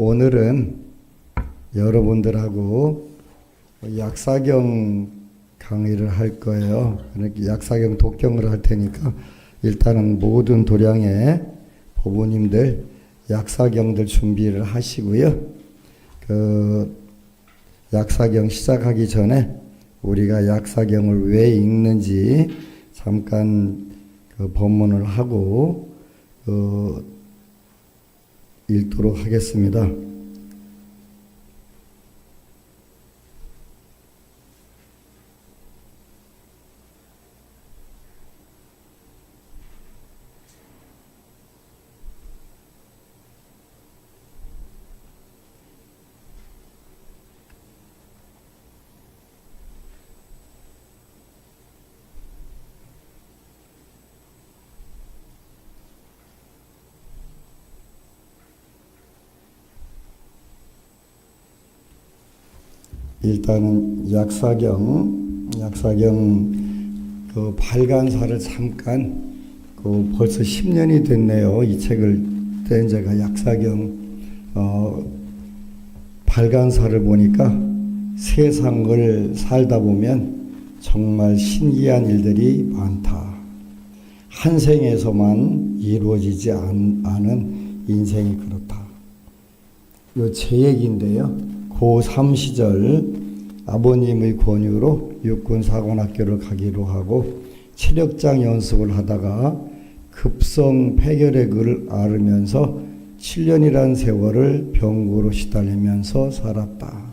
오늘은 여러분들하고 약사경 강의를 할 거예요. 약사경 독경을 할 테니까 일단은 모든 도량의 보부님들 약사경들 준비를 하시고요. 약사경 시작하기 전에 우리가 약사경을 왜 읽는지 잠깐 법문을 하고 읽도록 하겠습니다. 일단은 약사경 발간사를 잠깐 벌써 10년이 됐네요. 이 책을 뗀 제가 약사경 발간사를 보니까 세상을 살다 보면 정말 신기한 일들이 많다. 한 생에서만 이루어지지 않은 인생이 그렇다. 요 제 얘기인데요. 고3 시절 아버님의 권유로 육군사관학교를 가기로 하고 체력장 연습을 하다가 급성 폐결핵을 앓으면서 7년이란 세월을 병고로 시달리면서 살았다.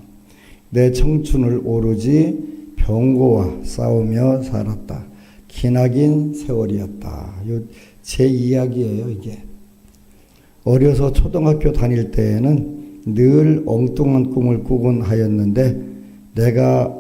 내 청춘을 오로지 병고와 싸우며 살았다. 기나긴 세월이었다. 제 이야기예요, 이게. 어려서 초등학교 다닐 때에는 늘 엉뚱한 꿈을 꾸곤 하였는데 내가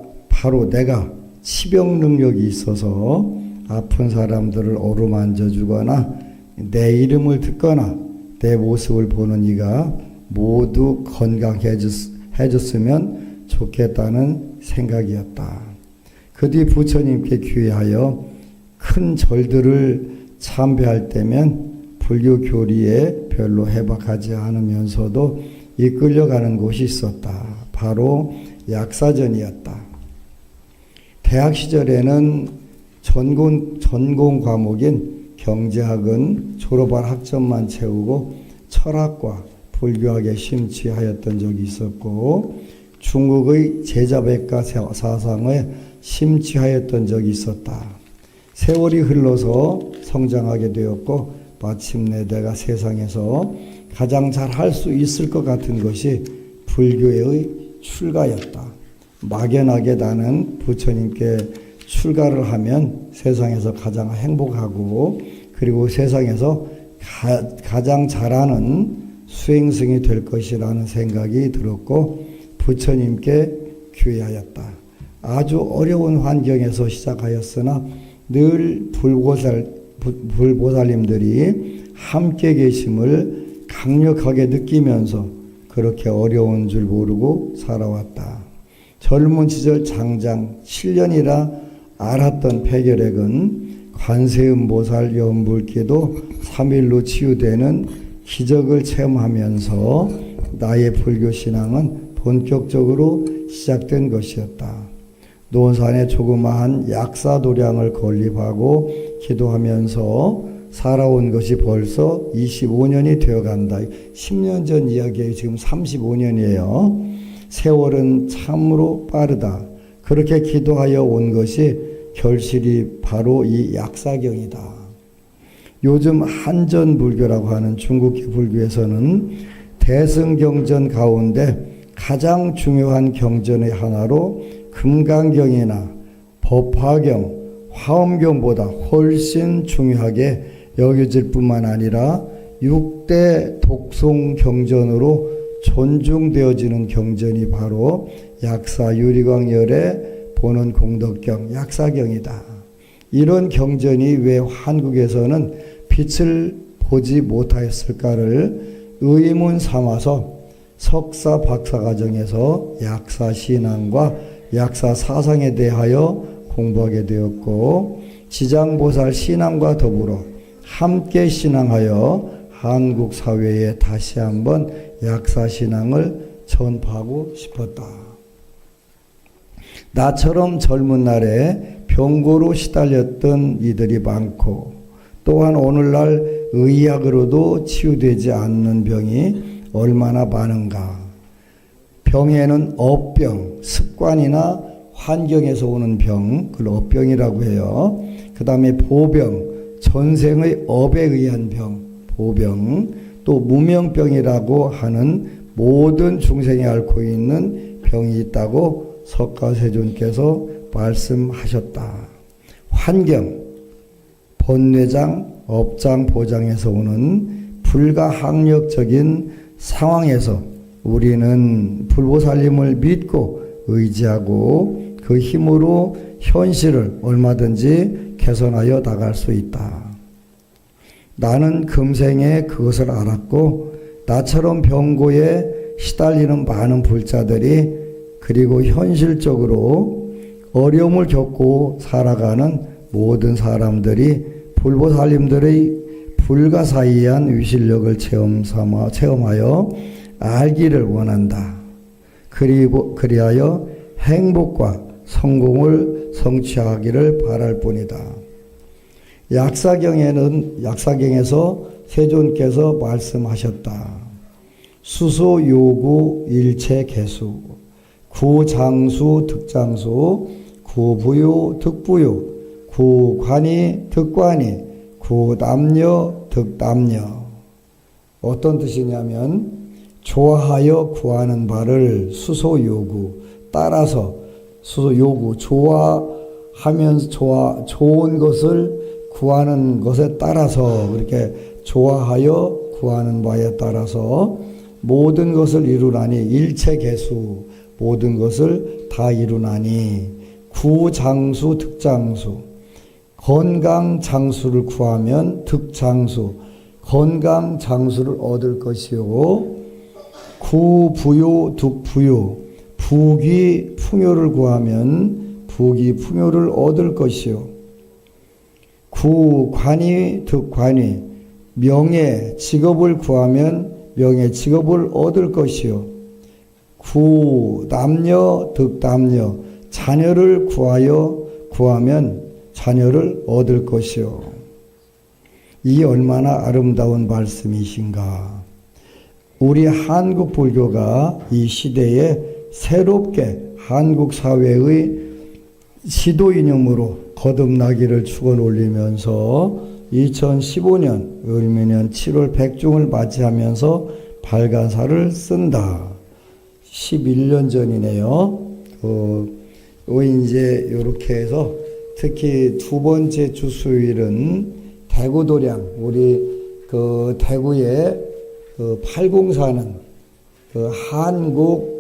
치병 능력이 있어서 아픈 사람들을 어루만져 주거나 내 이름을 듣거나 내 모습을 보는 이가 모두 건강해졌으면 좋겠다는 생각이었다. 그 뒤 부처님께 귀하여 큰 절들을 참배할 때면 불교 교리에 별로 해박하지 않으면서도 이끌려가는 곳이 있었다. 바로 약사전이었다. 대학 시절에는 전공 과목인 경제학은 졸업한 학점만 채우고 철학과 불교학에 심취하였던 적이 있었고 중국의 제자백가 사상에 심취하였던 적이 있었다. 세월이 흘러서 성장하게 되었고 마침내 내가 세상에서 가장 잘 할 수 있을 것 같은 것이 불교의 출가였다. 막연하게 나는 부처님께 출가를 하면 세상에서 가장 행복하고 그리고 세상에서 가장 잘하는 수행승이 될 것이라는 생각이 들었고 부처님께 귀하였다. 아주 어려운 환경에서 시작하였으나 늘 불보살님들이 함께 계심을 강력하게 느끼면서 그렇게 어려운 줄 모르고 살아왔다. 젊은 시절 장장 7년이라 앓았던 폐결핵은 관세음보살 연불기도 3일로 치유되는 기적을 체험하면서 나의 불교신앙은 본격적으로 시작된 것이었다. 논산에 조그마한 약사도량을 건립하고 기도하면서 살아온 것이 벌써 25년이 되어간다. 10년 전 이야기에 지금 35년이에요. 세월은 참으로 빠르다. 그렇게 기도하여 온 것이 결실이 바로 이 약사경이다. 요즘 한전불교라고 하는 중국계 불교에서는 대승경전 가운데 가장 중요한 경전의 하나로 금강경이나 법화경, 화엄경보다 훨씬 중요하게 여겨질 뿐만 아니라 6대 독송경전으로 존중되어지는 경전이 바로 약사유리광열의 보는 공덕경 약사경이다. 이런 경전이 왜 한국에서는 빛을 보지 못하였을까를 의문 삼아서 석사 박사과정에서 약사신앙과 약사사상에 대하여 공부하게 되었고 지장보살 신앙과 더불어 함께 신앙하여 한국 사회에 다시 한번 약사신앙을 전파하고 싶었다. 나처럼 젊은 날에 병고로 시달렸던 이들이 많고, 또한 오늘날 의학으로도 치유되지 않는 병이 얼마나 많은가. 병에는 업병, 습관이나 환경에서 오는 병, 그걸 업병이라고 해요. 그 다음에 보병, 전생의 업에 의한 병, 보병, 또 무명병이라고 하는 모든 중생이 앓고 있는 병이 있다고 석가세존께서 말씀하셨다. 환경, 본뇌장, 업장, 보장에서 오는 불가항력적인 상황에서 우리는 불보살님을 믿고 의지하고 그 힘으로 현실을 얼마든지 개선하여 나갈 수 있다. 나는 금생에 그것을 알았고, 나처럼 병고에 시달리는 많은 불자들이, 그리고 현실적으로 어려움을 겪고 살아가는 모든 사람들이 불보살님들의 불가사의한 위실력을 체험하여 알기를 원한다. 그리고 그리하여 행복과 성공을 성취하기를 바랄 뿐이다. 약사경에서 세존께서 말씀하셨다. 수소 요구 일체 개수, 구장수 득장수, 구부유 득부유, 구관이 득관이, 구남녀 득남녀. 어떤 뜻이냐면, 좋아하여 구하는 바를 수소 요구, 따라서 수소 요구, 좋아하면서 좋은 것을 구하는 것에 따라서, 그렇게 좋아하여 구하는 바에 따라서 모든 것을 이루나니, 일체 개수, 모든 것을 다 이루나니, 구장수 득장수, 건강 장수를 구하면 득장수, 건강 장수를 얻을 것이요, 구부요 득부요, 부귀 풍요를 구하면 부귀 풍요를 얻을 것이요, 구관이 득관이, 명예 직업을 구하면 명예 직업을 얻을 것이요, 구남녀 득남녀, 자녀를 구하면 자녀를 얻을 것이요. 이 얼마나 아름다운 말씀이신가. 우리 한국 불교가 이 시대에 새롭게 한국 사회의 지도 이념으로 거듭나기를 축원 올리면서 2015년 을미년 7월 백중을 맞이하면서 발간사를 쓴다. 11년 전이네요. 이제 이렇게 해서 특히 두 번째 주 수요일은 대구도량, 우리 그 대구에 그 804는 그 한국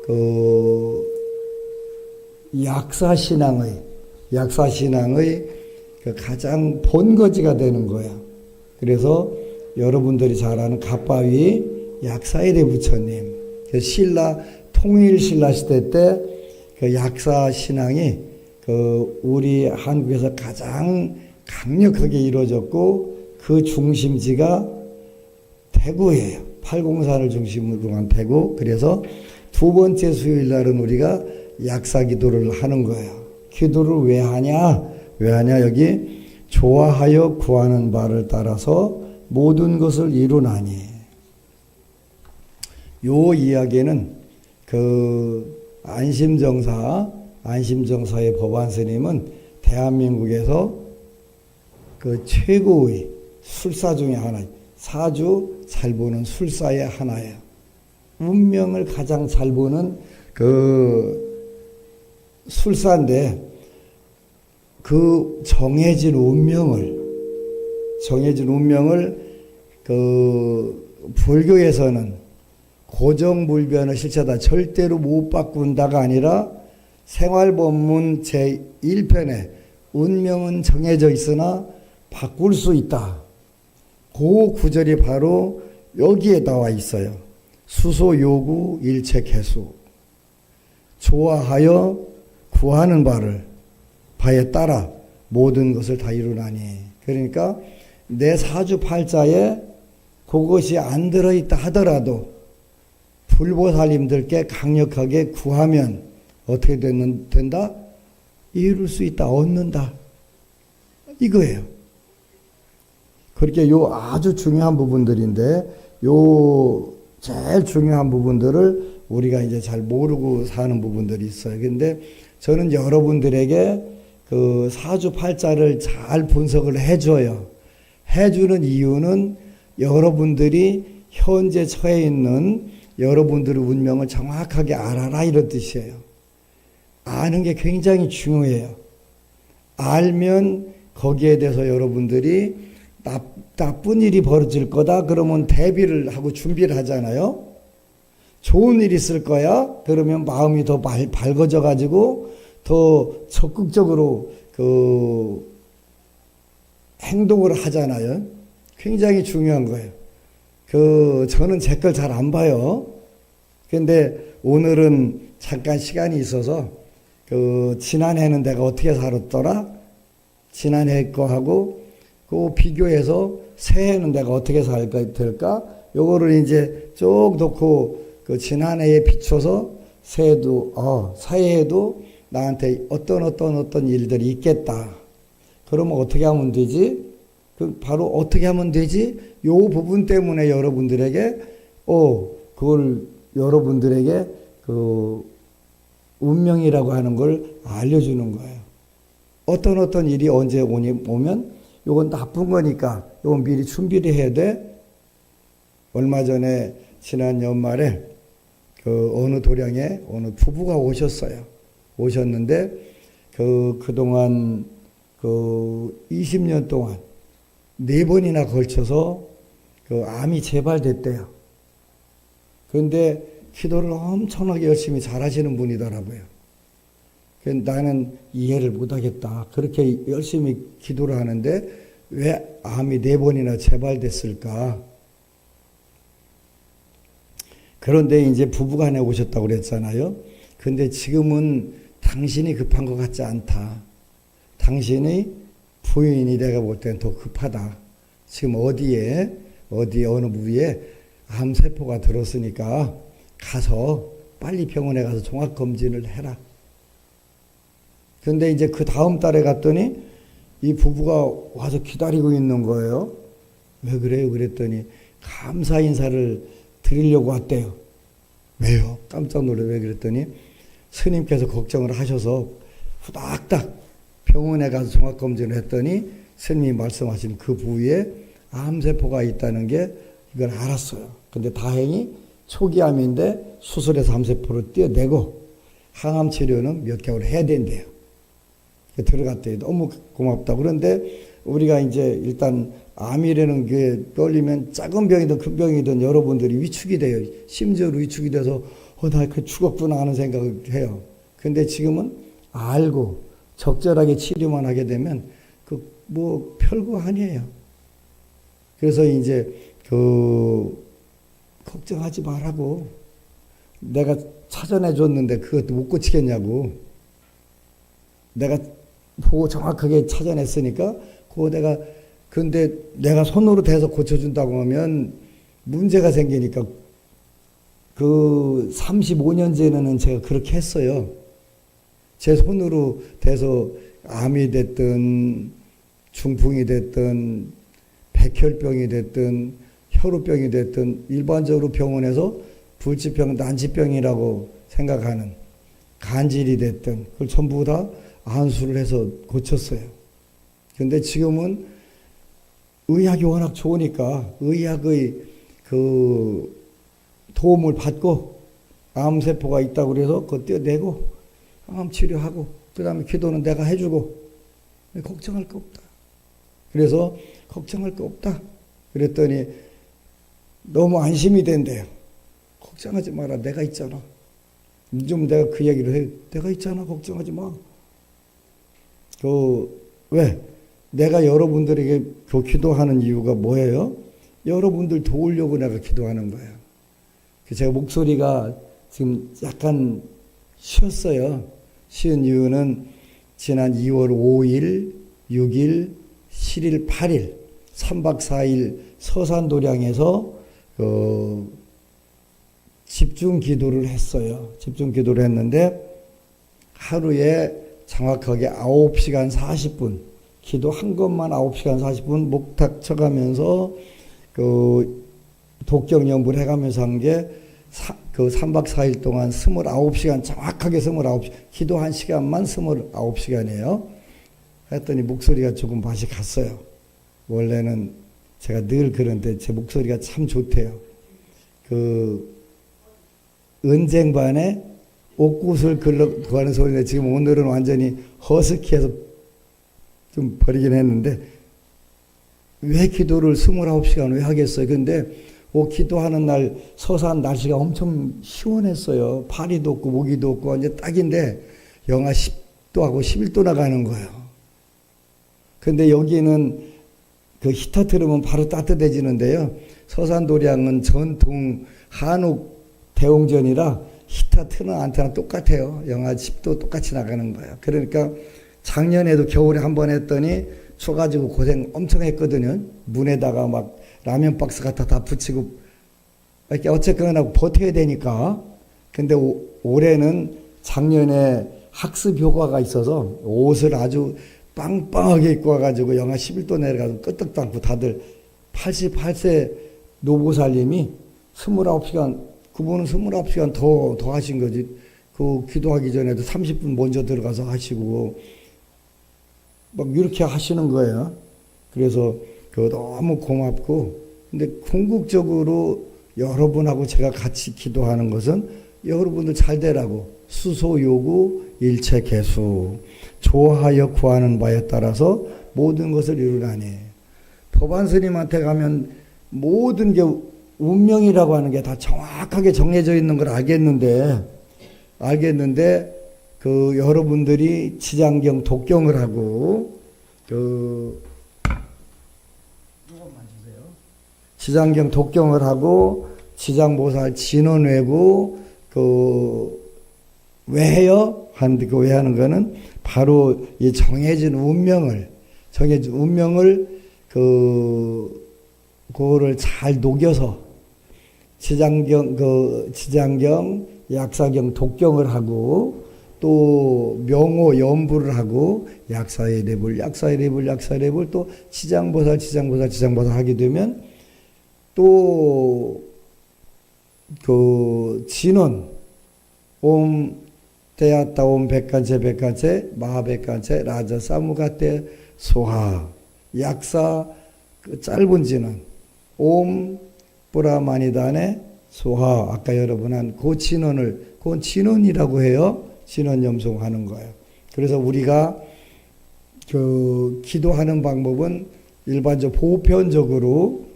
그 약사신앙의 그 가장 본거지가 되는 거야. 그래서 여러분들이 잘 아는 갓바위 약사일의 부처님, 신라 통일 신라 시대 때 그 약사 신앙이 그 우리 한국에서 가장 강력하게 이루어졌고, 그 중심지가 대구예요. 804를 중심으로 한 대구. 그래서 두 번째 수요일 날은 우리가 약사 기도를 하는 거예요. 기도를 왜 하냐? 여기 좋아하여 구하는 바를 따라서 모든 것을 이루나니. 요 이야기는 그 안심정사의 법안 스님은 대한민국에서 그 최고의 술사 중에 하나, 사주 잘 보는 술사의 하나예요. 운명을 가장 잘 보는 그 술사인데, 그 정해진 운명을 그 불교에서는 고정불변의 실체다, 절대로 못 바꾼다가 아니라 생활법문 제1편에 운명은 정해져 있으나 바꿀 수 있다. 그 구절이 바로 여기에 나와 있어요. 수소 요구 일체 개수, 좋아하여 구하는 바에 따라 모든 것을 다 이루나니. 그러니까 내 사주팔자에 그것이 안 들어있다 하더라도 불보살님들께 강력하게 구하면 어떻게 된다? 이룰 수 있다, 얻는다. 이거예요. 그렇게 요 아주 중요한 부분들인데, 요 제일 중요한 부분들을 우리가 이제 잘 모르고 사는 부분들이 있어요. 근데 저는 여러분들에게 그 사주팔자를 잘 분석을 해줘요. 해주는 이유는 여러분들이 현재 처해 있는 여러분들의 운명을 정확하게 알아라, 이런 뜻이에요. 아는 게 굉장히 중요해요. 알면 거기에 대해서 여러분들이 나쁜 일이 벌어질 거다 그러면 대비를 하고 준비를 하잖아요. 좋은 일이 있을 거야 그러면 마음이 더 밝아져 가지고 더 적극적으로 그 행동을 하잖아요. 굉장히 중요한 거예요. 저는 제 걸 잘 안 봐요. 근데 오늘은 잠깐 시간이 있어서 지난해는 내가 어떻게 살았더라? 지난해 거하고 그 비교해서 새해는 내가 어떻게 살까 될까? 요거를 이제 쭉 놓고 그 지난해에 비춰서 새해에도 나한테 어떤 일들이 있겠다. 그러면 어떻게 하면 되지? 바로 어떻게 하면 되지? 요 부분 때문에 여러분들에게 그걸 여러분들에게 그 운명이라고 하는 걸 알려주는 거예요. 어떤 일이 언제 오면 요건 나쁜 거니까 요건 미리 준비를 해야 돼. 얼마 전에 지난 연말에 어느 도량에 어느 부부가 오셨는데 그동안 20년 동안 4번이나 걸쳐서 암이 재발됐대요. 그런데 기도를 엄청나게 열심히 잘하시는 분이더라고요. 나는 이해를 못하겠다. 그렇게 열심히 기도를 하는데 왜 암이 4번이나 재발됐을까? 그런데 이제 부부간에 오셨다고 그랬잖아요. 근데 지금은 당신이 급한 것 같지 않다. 당신이 부인이 내가 볼 때는 더 급하다. 지금 어느 부위에 암세포가 들었으니까 빨리 병원에 가서 종합검진을 해라. 그런데 이제 그 다음 달에 갔더니 이 부부가 와서 기다리고 있는 거예요. 왜 그래요? 그랬더니 감사 인사를 드리려고 왔대요. 왜요? 깜짝 놀래. 왜 그랬더니 스님께서 걱정을 하셔서 후닥닥 병원에 가서 종합검진을 했더니 스님이 말씀하신 그 부위에 암세포가 있다는 게 이걸 알았어요. 근데 다행히 초기암인데 수술해서 암세포를 떼어내고 항암 치료는 몇 개월 해야 된대요. 들어갔대요. 너무 고맙다. 그런데 우리가 이제 일단 암이라는 게 걸리면 작은 병이든 큰 병이든 여러분들이 위축이 돼요. 심지어로 위축이 돼서 나 죽었구나 하는 생각을 해요. 근데 지금은 알고 적절하게 치료만 하게 되면 별거 아니에요. 그래서 이제 걱정하지 말라고. 내가 찾아내 줬는데 그것도 못 고치겠냐고. 내가 보고 정확하게 찾아냈으니까 근데 내가 손으로 대서 고쳐준다고 하면 문제가 생기니까 35년 전에는 제가 그렇게 했어요. 제 손으로 대서 암이 됐든 중풍이 됐든 백혈병이 됐든 혈우병이 됐든 일반적으로 병원에서 불치병, 난치병이라고 생각하는 간질이 됐든 그걸 전부 다 안수를 해서 고쳤어요. 그런데 지금은 의학이 워낙 좋으니까 의학의 도움을 받고 암세포가 있다고 그래서 그거 떼어내고 암 치료하고 그 다음에 기도는 내가 해주고 걱정할 거 없다. 그래서 걱정할 거 없다. 그랬더니 너무 안심이 된대요. 걱정하지 마라. 내가 있잖아. 좀 내가 그 얘기를 해. 내가 있잖아. 걱정하지 마. 왜? 내가 여러분들에게 기도하는 이유가 뭐예요? 여러분들 도우려고 내가 기도하는 거예요. 제가 목소리가 지금 약간 쉬었어요. 쉬은 이유는 지난 2월 5일, 6일, 7일, 8일 3박 4일 서산도량에서 집중 기도를 했어요. 집중 기도를 했는데 하루에 정확하게 9시간 40분 기도 한 것만 9시간 40분 목탁 쳐가면서 독경 연불 해가면서 한 게 3박 4일 동안 29시간 정확하게 29시간 기도 1시간만 29시간이에요. 했더니 목소리가 조금 맛이 갔어요. 원래는 제가 늘 그런데 제 목소리가 참 좋대요. 은쟁반에 옥구슬 구하는 소리인데 지금 오늘은 완전히 허스키해서 좀 버리긴 했는데 왜 기도를 29시간 왜 하겠어요? 근데 기도하는 날 서산 날씨가 엄청 시원했어요. 파리도 없고 모기도 없고 이제 딱인데 영하 10도하고 11도 나가는 거예요. 근데 여기는 히터 틀으면 바로 따뜻해지는데요. 서산도량은 전통 한옥 대웅전이라 히터 트는 안 트는 똑같아요. 영하 10도 똑같이 나가는 거예요. 그러니까 작년에도 겨울에 한 번 했더니 추워가지고 고생 엄청 했거든요. 문에다가 막 라면 박스 갖다 다 붙이고 이렇게 어쨌거나 버텨야 되니까. 근데 올해는 작년에 학습 효과가 있어서 옷을 아주 빵빵하게 입고 와가지고 영하 11도 내려가서 끄떡도 않고 다들 88세 노보살님이 29시간 그분은 29시간 더 하신 거지. 기도하기 전에도 30분 먼저 들어가서 하시고 막 이렇게 하시는 거예요. 그래서 너무 고맙고, 근데 궁극적으로 여러분하고 제가 같이 기도하는 것은 여러분들 잘 되라고 수소요구 일체개수 좋아하여 구하는 바에 따라서 모든 것을 이루라니. 법안 스님한테 가면 모든 게 운명이라고 하는 게 다 정확하게 정해져 있는 걸 알겠는데 여러분들이 지장경 독경을 하고 지장경 독경을 하고 지장보살 진원 외고 왜 해요? 하는데 왜 하는 거는 바로 이 정해진 운명을 그거를 잘 녹여서 지장경 약사경 독경을 하고 또 명호 연부를 하고 약사의 레불 또 지장보살 하게 되면 또 진원 옴 대야따 옴 백간체 마하백간체 라자 사무가테 소하 약사 짧은 진원 옴 뿌라마니단의 소하 아까 여러분 한 진원을 그건 진원이라고 해요. 진원 염송하는 거예요. 그래서 우리가 기도하는 방법은 일반적 보편적으로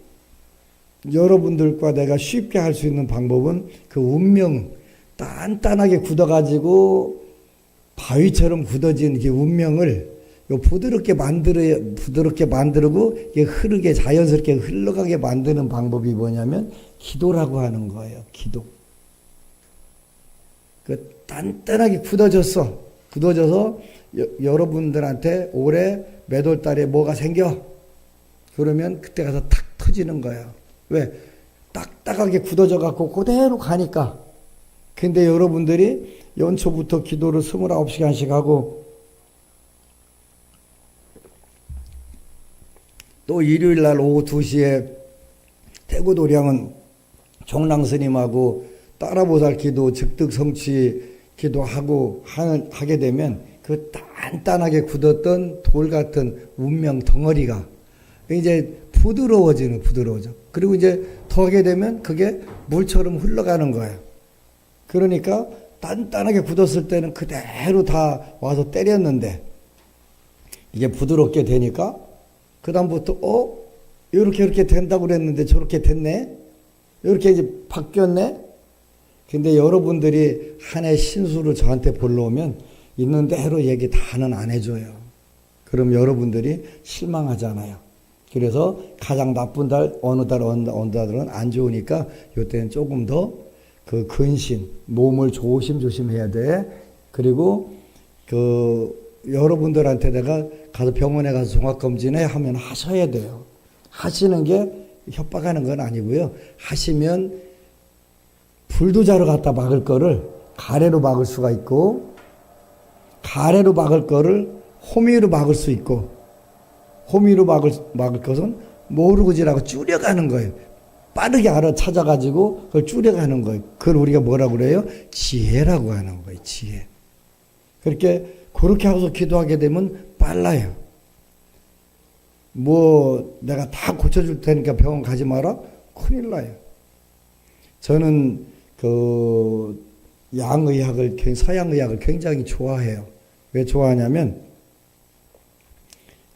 여러분들과 내가 쉽게 할 수 있는 방법은 운명 단단하게 굳어가지고 바위처럼 굳어진 운명을 부드럽게 만들고 이게 흐르게 자연스럽게 흘러가게 만드는 방법이 뭐냐면 기도라고 하는 거예요. 기도. 단단하게 굳어져서 여러분들한테 올해 몇 월 달에 뭐가 생겨? 그러면 그때 가서 탁 터지는 거예요. 왜? 딱딱하게 굳어져 갖고 그대로 가니까. 근데 여러분들이 연초부터 기도를 29시간씩 하고 또 일요일 날 오후 2시에 대구도량은 종랑스님하고 따라보살 기도, 즉득성취 기도하고 하게 되면 단단하게 굳었던 돌 같은 운명 덩어리가 이제 부드러워져. 그리고 이제 더 하게 되면 그게 물처럼 흘러가는 거예요. 그러니까 단단하게 굳었을 때는 그대로 다 와서 때렸는데 이게 부드럽게 되니까 그다음부터 이렇게 된다고 그랬는데 저렇게 됐네? 이렇게 이제 바뀌었네? 근데 여러분들이 한 해 신수를 저한테 보러 오면 있는 대로 얘기 다는 안 해줘요. 그럼 여러분들이 실망하잖아요. 그래서 가장 나쁜 달, 어느 달은 안 좋으니까 이때는 조금 더 근신, 몸을 조심해야 돼. 그리고 여러분들한테 내가 가서 병원에 가서 종합검진해 하면 하셔야 돼요. 하시는 게 협박하는 건 아니고요. 하시면 불도자로 갖다 막을 거를 가래로 막을 수가 있고, 가래로 막을 거를 호미로 막을 수 있고, 호미로 막을 것은 모르고지라고 줄여가는 거예요. 빠르게 찾아가지고 그걸 줄여가는 거예요. 그걸 우리가 뭐라고 그래요? 지혜라고 하는 거예요. 지혜. 그렇게 하고서 기도하게 되면 빨라요. 내가 다 고쳐줄 테니까 병원 가지 마라? 큰일 나요. 저는 서양의학을 굉장히 좋아해요. 왜 좋아하냐면,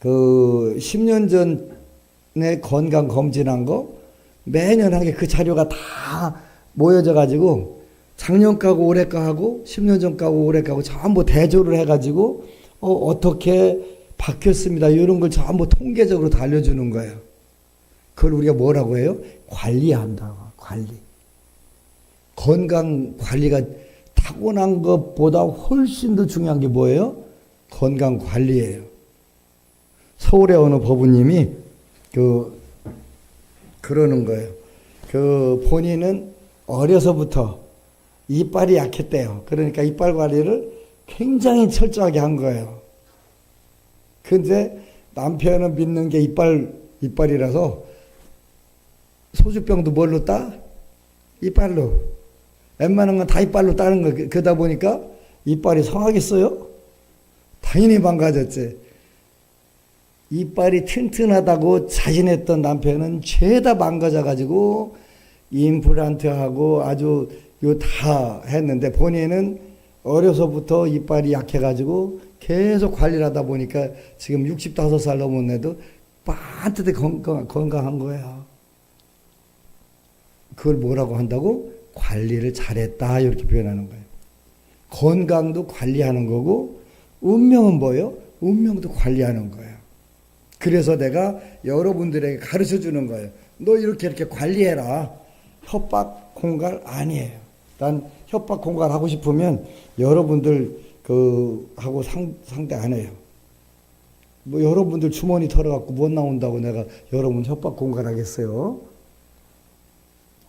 10년 전에 건강검진한 거 매년 하게 그 자료가 다 모여져 가지고 작년 가고 올해 가고 10년 전 가고 올해 가고 전부 대조를 해가지고 어떻게 바뀌었습니다. 이런 걸 전부 통계적으로 다 알려주는 거예요. 그걸 우리가 뭐라고 해요? 관리한다고. 관리. 건강 관리가 타고난 것보다 훨씬 더 중요한 게 뭐예요? 건강 관리예요. 서울의 어느 법우님이 그러는 거예요. 본인은 어려서부터 이빨이 약했대요. 그러니까 이빨 관리를 굉장히 철저하게 한 거예요. 근데 남편은 믿는 게 이빨이라서 소주병도 뭘로 따? 이빨로. 웬만한 건 다 이빨로 따는 거. 그러다 보니까 이빨이 성하겠어요? 당연히 망가졌지. 이빨이 튼튼하다고 자신했던 남편은 죄다 망가져가지고 임플란트하고 아주 다 했는데, 본인은 어려서부터 이빨이 약해가지고 계속 관리를 하다 보니까 지금 65살 넘었는데도 반듯하게 건강한 거야. 그걸 뭐라고 한다고? 관리를 잘했다, 이렇게 표현하는 거예요. 건강도 관리하는 거고, 운명은 뭐예요? 운명도 관리하는 거예요. 그래서 내가 여러분들에게 가르쳐 주는 거예요. 너 이렇게 관리해라. 협박 공갈 아니에요. 난 협박 공갈 하고 싶으면 여러분들 하고 상대 안 해요. 여러분들 주머니 털어갖고 못 나온다고 내가 여러분 협박 공갈하겠어요?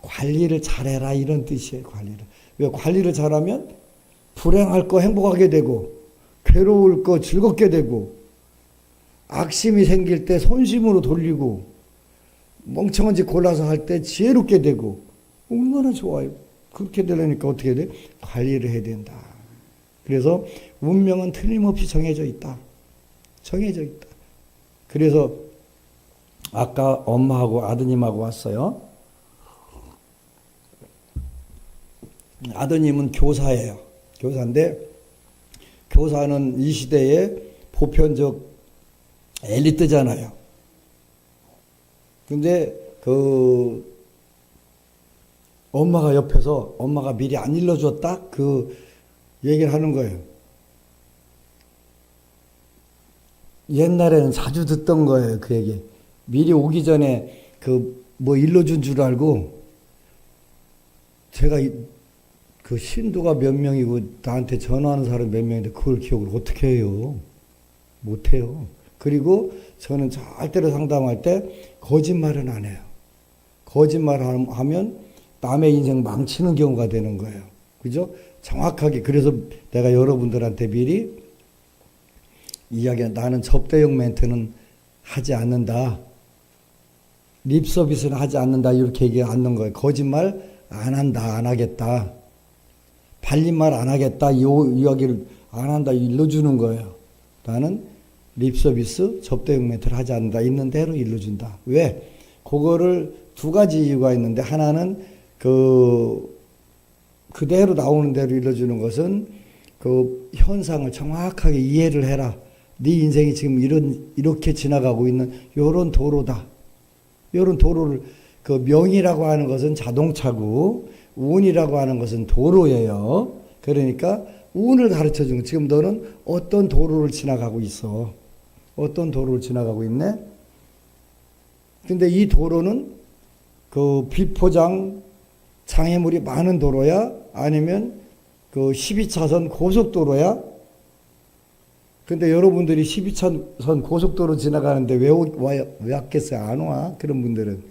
관리를 잘해라, 이런 뜻이에요. 관리를. 왜? 관리를 잘하면 불행할 거 행복하게 되고, 괴로울 거 즐겁게 되고, 악심이 생길 때 손심으로 돌리고, 멍청한 짓 골라서 할 때 지혜롭게 되고, 얼마나 좋아요. 그렇게 되려니까 어떻게 돼? 관리를 해야 된다. 그래서 운명은 틀림없이 정해져 있다. 정해져 있다. 그래서 아까 엄마하고 아드님하고 왔어요. 아드님은 교사예요. 교사인데, 교사는 이 시대에 보편적 엘리트잖아요. 근데 엄마가 옆에서 엄마가 미리 안 일러줬다? 얘기를 하는 거예요. 옛날에는 자주 듣던 거예요, 그 얘기. 미리 오기 전에 일러준 줄 알고, 제가 신도가 몇 명이고 나한테 전화하는 사람 몇 명인데 그걸 기억을 어떻게 해요? 못해요. 그리고 저는 절대로 상담할 때 거짓말은 안 해요. 거짓말을 하면 남의 인생 망치는 경우가 되는 거예요. 그죠? 정확하게. 그래서 내가 여러분들한테 미리 나는 접대용 멘트는 하지 않는다. 립 서비스는 하지 않는다. 이렇게 얘기 않는 거예요. 거짓말 안 한다. 안 하겠다. 발림말 안 하겠다. 이 이야기를 안 한다. 일러주는 거예요. 나는 립 서비스, 접대용 멘트를 하지 않는다. 있는 대로 일러준다. 왜? 그거를 두 가지 이유가 있는데, 하나는 그대로 나오는 대로 일러주는 것은 현상을 정확하게 이해를 해라. 네 인생이 지금 이렇게 지나가고 있는 요런 도로다. 요런 도로를, 명이라고 하는 것은 자동차고, 운이라고 하는 것은 도로예요. 그러니까 운을 가르쳐 주는, 지금 너는 어떤 도로를 지나가고 있어. 어떤 도로를 지나가고 있네? 근데 이 도로는 비포장 장애물이 많은 도로야? 아니면 12차선 고속도로야? 근데 여러분들이 12차선 고속도로 지나가는데 왜 왔겠어요? 안 와. 그런 분들은.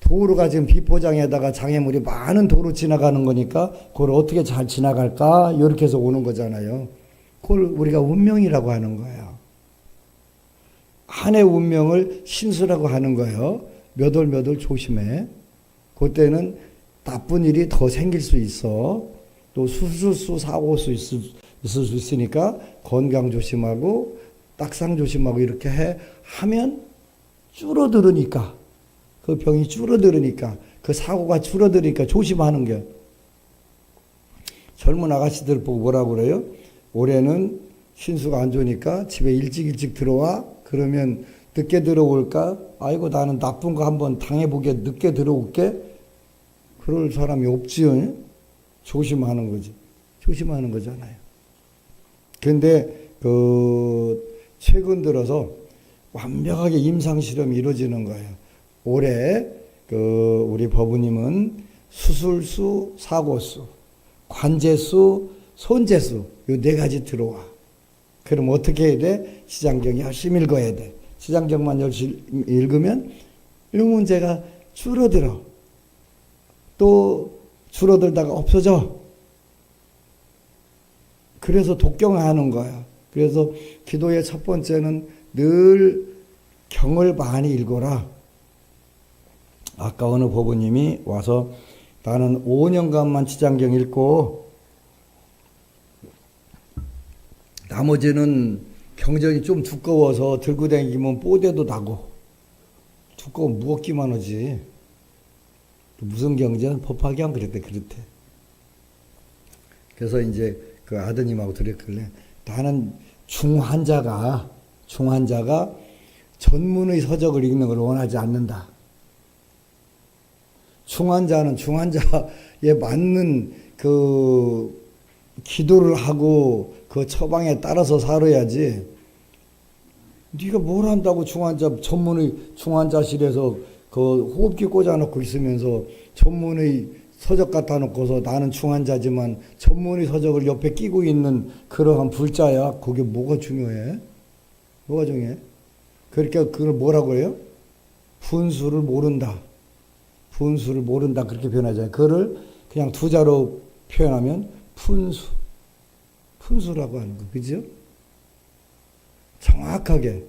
도로가 지금 비포장에다가 장애물이 많은 도로 지나가는 거니까 그걸 어떻게 잘 지나갈까? 이렇게 해서 오는 거잖아요. 그걸 우리가 운명이라고 하는 거예요. 한의 운명을 신수라고 하는 거예요. 몇 월 조심해. 그때는 나쁜 일이 더 생길 수 있어. 또 수술수 사고수 있을 수 있으니까 건강 조심하고 딱상 조심하고 이렇게 하면 줄어들으니까, 그 병이 줄어들으니까, 그 사고가 줄어들으니까 조심하는 게. 젊은 아가씨들 보고 뭐라고 그래요? 올해는 신수가 안 좋으니까 집에 일찍 들어와. 그러면 늦게 들어올까? 아이고 나는 나쁜 거 한번 당해보게 늦게 들어올게. 그럴 사람이 없지요. 조심하는 거지. 조심하는 거잖아요. 근데 최근 들어서 완벽하게 임상 실험이 이루어지는 거예요. 올해 우리 법우님은 수술수, 사고수, 관제수, 손제수 요 4가지 들어와. 그럼 어떻게 해야 돼? 시장경 열심히 읽어야 돼. 시장경만 열심히 읽으면 이 문제가 줄어들어. 또 줄어들다가 없어져. 그래서 독경하는 거야. 그래서 기도의 첫 번째는 늘 경을 많이 읽어라. 아까 어느 법우님이 와서 나는 5년간만 지장경 읽고 나머지는 경전이 좀 두꺼워서 들고 다니면 뽀대도 나고 두꺼우면 무겁기만 하지. 무슨 경전? 법화경? 그랬대. 그래서 이제 그 아드님하고 들었길래 나는 중환자가 전문의 서적을 읽는 걸 원하지 않는다. 중환자는 중환자에 맞는 그 기도를 하고 그 처방에 따라서 살아야지. 네가 뭘 한다고 전문의 중환자실에서 그 호흡기 꽂아놓고 있으면서 전문의 서적 갖다 놓고서 나는 중환자지만 전문의 서적을 옆에 끼고 있는 그러한 불자야. 그게 뭐가 중요해? 뭐가 중요해? 그러니까 그걸 뭐라고 해요? 분수를 모른다. 그렇게 표현하잖아요. 그거를 그냥 2자로 표현하면 푼수라고 하는 거. 그죠? 정확하게.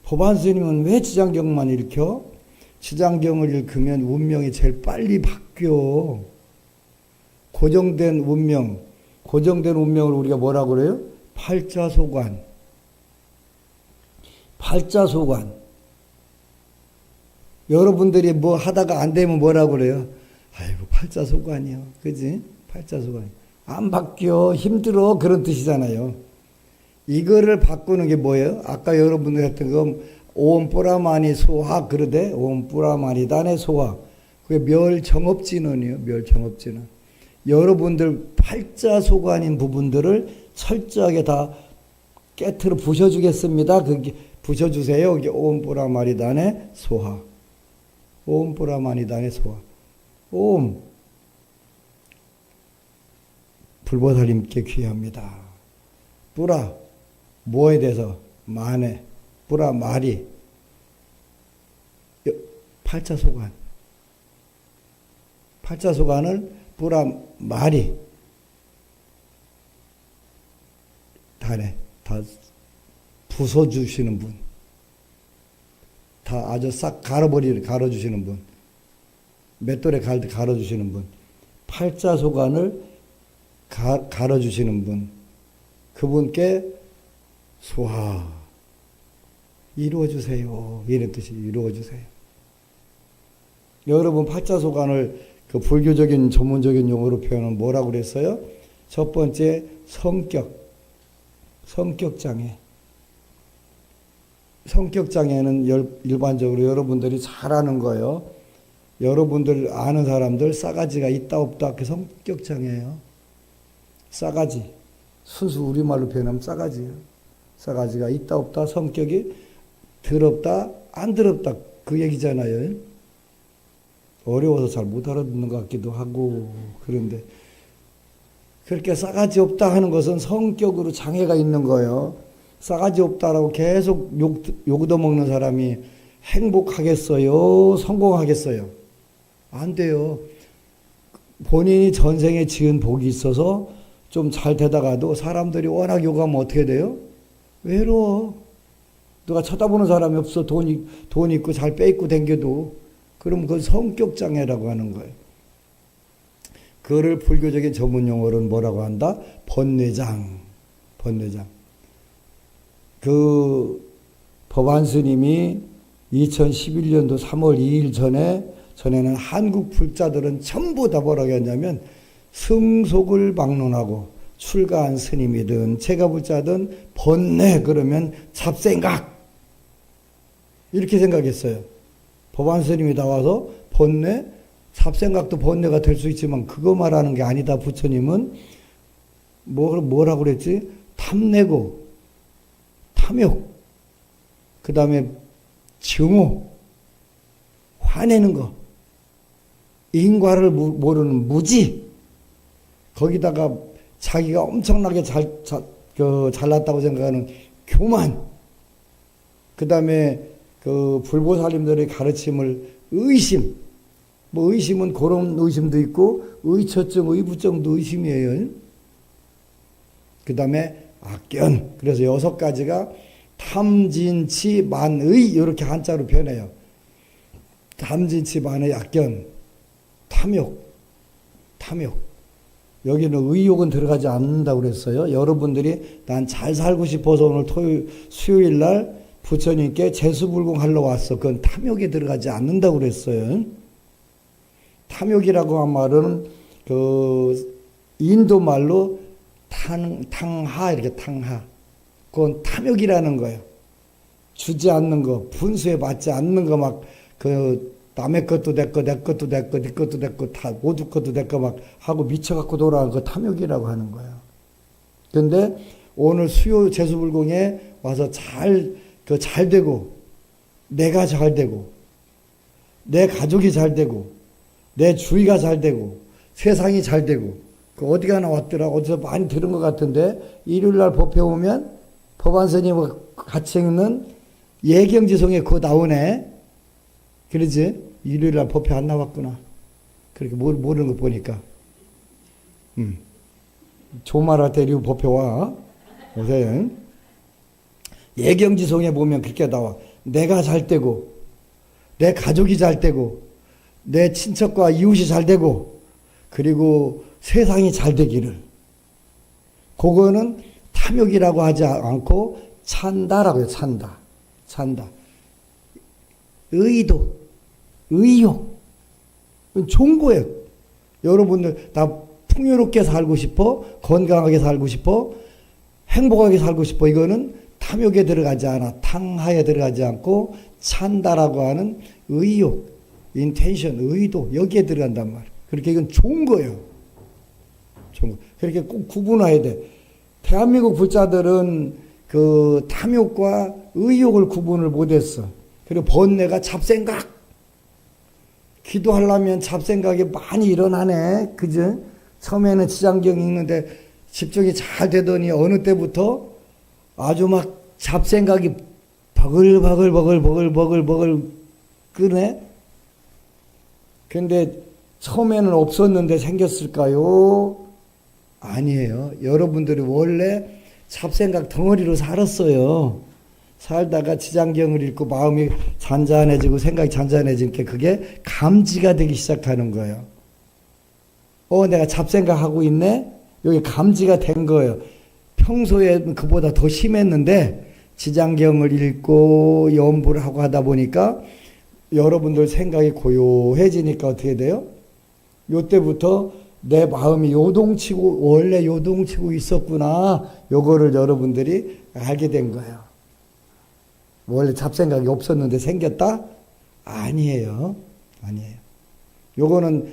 법안 스님은 왜 지장경만 읽혀? 지장경을 읽으면 운명이 제일 빨리 바뀌어. 고정된 운명을 우리가 뭐라고 그래요? 팔자소관. 여러분들이 뭐 하다가 안 되면 뭐라고 그래요? 아이고 팔자소관이요. 그지? 팔자소관. 안 바뀌어. 힘들어. 그런 뜻이잖아요. 이거를 바꾸는 게 뭐예요? 아까 여러분들 했던 거 오옴 뿌라마니 소화 그러대. 오옴 뿌라마니 단의 소화. 그게 멸정업진언이에요. 멸정업진언. 여러분들 팔자소관인 부분들을 철저하게 다 깨트려 부셔주겠습니다. 그게 부셔주세요. 이게 오옴 뿌라마니 단의 소화. 오옴 뿌라마니 단의 소화. 오옴. 불보살님께 귀합니다. 뿌라. 뭐에 대해서? 만에. 뿌라 말이. 팔자소관. 팔자소관을 뿌라 말이. 다네. 다 부숴주시는 분. 다 아주 싹 갈아주시는 분. 맷돌에 갈아주시는 분. 팔자소관을 갈아주시는 분. 그분께 소화. 이루어주세요. 이런 뜻이 이루어주세요. 여러분 팔자소관을 그 불교적인 전문적인 용어로 표현은 뭐라고 그랬어요? 첫 번째 성격장애. 성격장애는 일반적으로 여러분들이 잘 아는 거예요. 여러분들 아는 사람들 싸가지가 있다 없다 그 성격장애예요. 싸가지. 순수 우리말로 표현하면 싸가지예요. 싸가지가 있다 없다 성격이 더럽다 안 더럽다 그 얘기잖아요. 어려워서 잘 못 알아듣는 것 같기도 하고 그런데 그렇게 싸가지 없다 하는 것은 성격으로 장애가 있는 거예요. 싸가지 없다라고 계속 욕 얻어먹는 사람이 행복하겠어요? 성공하겠어요? 안 돼요. 본인이 전생에 지은 복이 있어서 좀 잘 되다가도 사람들이 워낙 욕하면 어떻게 돼요? 외로워. 누가 쳐다보는 사람이 없어. 돈 있고 잘 빼입고 댕겨도. 그럼 그건 성격장애라고 하는 거예요. 그거를 불교적인 전문 용어로는 뭐라고 한다? 번뇌장. 번뇌장. 그 법안 스님이 2011년도 3월 2일 전에는 한국 불자들은 전부 다 뭐라고 했냐면 승속을 막론하고 출가한 스님이든 제가 불자든 번뇌 그러면 잡생각 이렇게 생각했어요. 법안 스님이 나와서 번뇌 잡생각도 번뇌가 될 수 있지만 그거 말하는 게 아니다. 부처님은 뭐라고 그랬지? 탐내고 탐욕 그 다음에 증오 화내는 거 인과를 모르는 무지 거기다가 자기가 엄청나게 잘났다고 생각하는 교만 그 다음에 그 불보살님들의 가르침을 의심 뭐 의심은 그런 의심도 있고 의처증 의부증도 의심이에요. 그 다음에 악견 그래서 6가지가 탐진치 만의 이렇게 한자로 변해요. 탐진치 만의 악견 탐욕 여기는 의욕은 들어가지 않는다고 그랬어요. 여러분들이 난 잘 살고 싶어서 오늘 수요일 날 부처님께 제수불공 하러 왔어. 그건 탐욕에 들어가지 않는다고 그랬어요. 탐욕이라고 한 말은 그 인도 말로 탕하 이렇게 탕하 그건 탐욕이라는 거예요. 주지 않는 거 분수에 맞지 않는 거 막 그 남의 것도 내 거, 내 것도 내 거, 네 것도 내 거 다 모두 것도 내 거 막 하고 미쳐갖고 돌아가는 거 탐욕이라고 하는 거예요. 그런데 오늘 수요 제수불공에 와서 잘 되고 내가 잘 되고 내 가족이 잘 되고 내 주위가 잘 되고 세상이 잘 되고 그 어디 가나 왔더라 어디서 많이 들은 것 같은데 일요일날 법회 오면 법안스님과 같이 있는 예경지송에 그거 나오네. 그러지? 일요일날 법회 안 나왔구나. 그렇게 모르는 거 보니까. 조말할 때 리우 법회 와. 보세요. 예경지송에 보면 그렇게 나와. 내가 잘 되고 내 가족이 잘 되고 내 친척과 이웃이 잘 되고 그리고 세상이 잘 되기를. 그거는 탐욕이라고 하지 않고 찬다라고 해요. 찬다. 의도, 의욕. 좋은 거예요. 여러분들 다 풍요롭게 살고 싶어? 건강하게 살고 싶어? 행복하게 살고 싶어? 이거는 탐욕에 들어가지 않아. 탕하에 들어가지 않고 찬다라고 하는 의욕, 인텐션, 의도 여기에 들어간단 말이에요. 그렇게 이건 좋은 거예요. 좋은 거. 그렇게 꼭 구분해야 돼. 대한민국 불자들은 그 탐욕과 의욕을 구분을 못했어. 그리고 번뇌가 잡생각. 기도하려면 잡생각이 많이 일어나네. 그죠? 처음에는 지장경 읽는데 집중이 잘 되더니 어느 때부터 아주 막 잡생각이 버글버글 끄네. 근데 처음에는 없었는데 생겼을까요? 아니에요. 여러분들이 원래 잡생각 덩어리로 살았어요. 살다가 지장경을 읽고 마음이 잔잔해지고 생각이 잔잔해지니까 그게 감지가 되기 시작하는 거예요. 내가 잡생각하고 있네? 여기 감지가 된 거예요. 평소에 그보다 더 심했는데 지장경을 읽고 연부를 하고 하다 보니까 여러분들 생각이 고요해지니까 어떻게 돼요? 요때부터 내 마음이 요동치고 원래 요동치고 있었구나. 요거를 여러분들이 알게 된 거예요. 원래 잡생각이 없었는데 생겼다? 아니에요. 요거는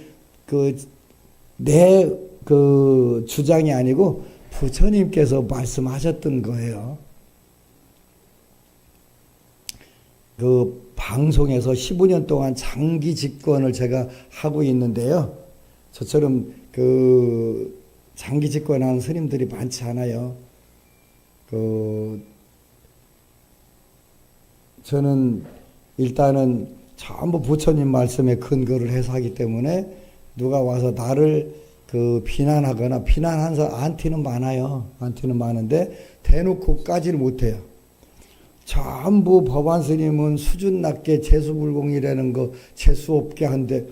내 주장이 아니고 부처님께서 말씀하셨던 거예요. 그 방송에서 15년 동안 장기 집권을 제가 하고 있는데요. 저처럼 장기 집권하는 스님들이 많지 않아요. 저는 일단은 전부 부처님 말씀에 근거를 해서 하기 때문에 누가 와서 나를 비난하거나 비난한 안티는 많아요. 안티는 많은데 대놓고까지는 못해요. 전부 법안 스님은 수준 낮게 재수불공이라는 거 재수 없게 한데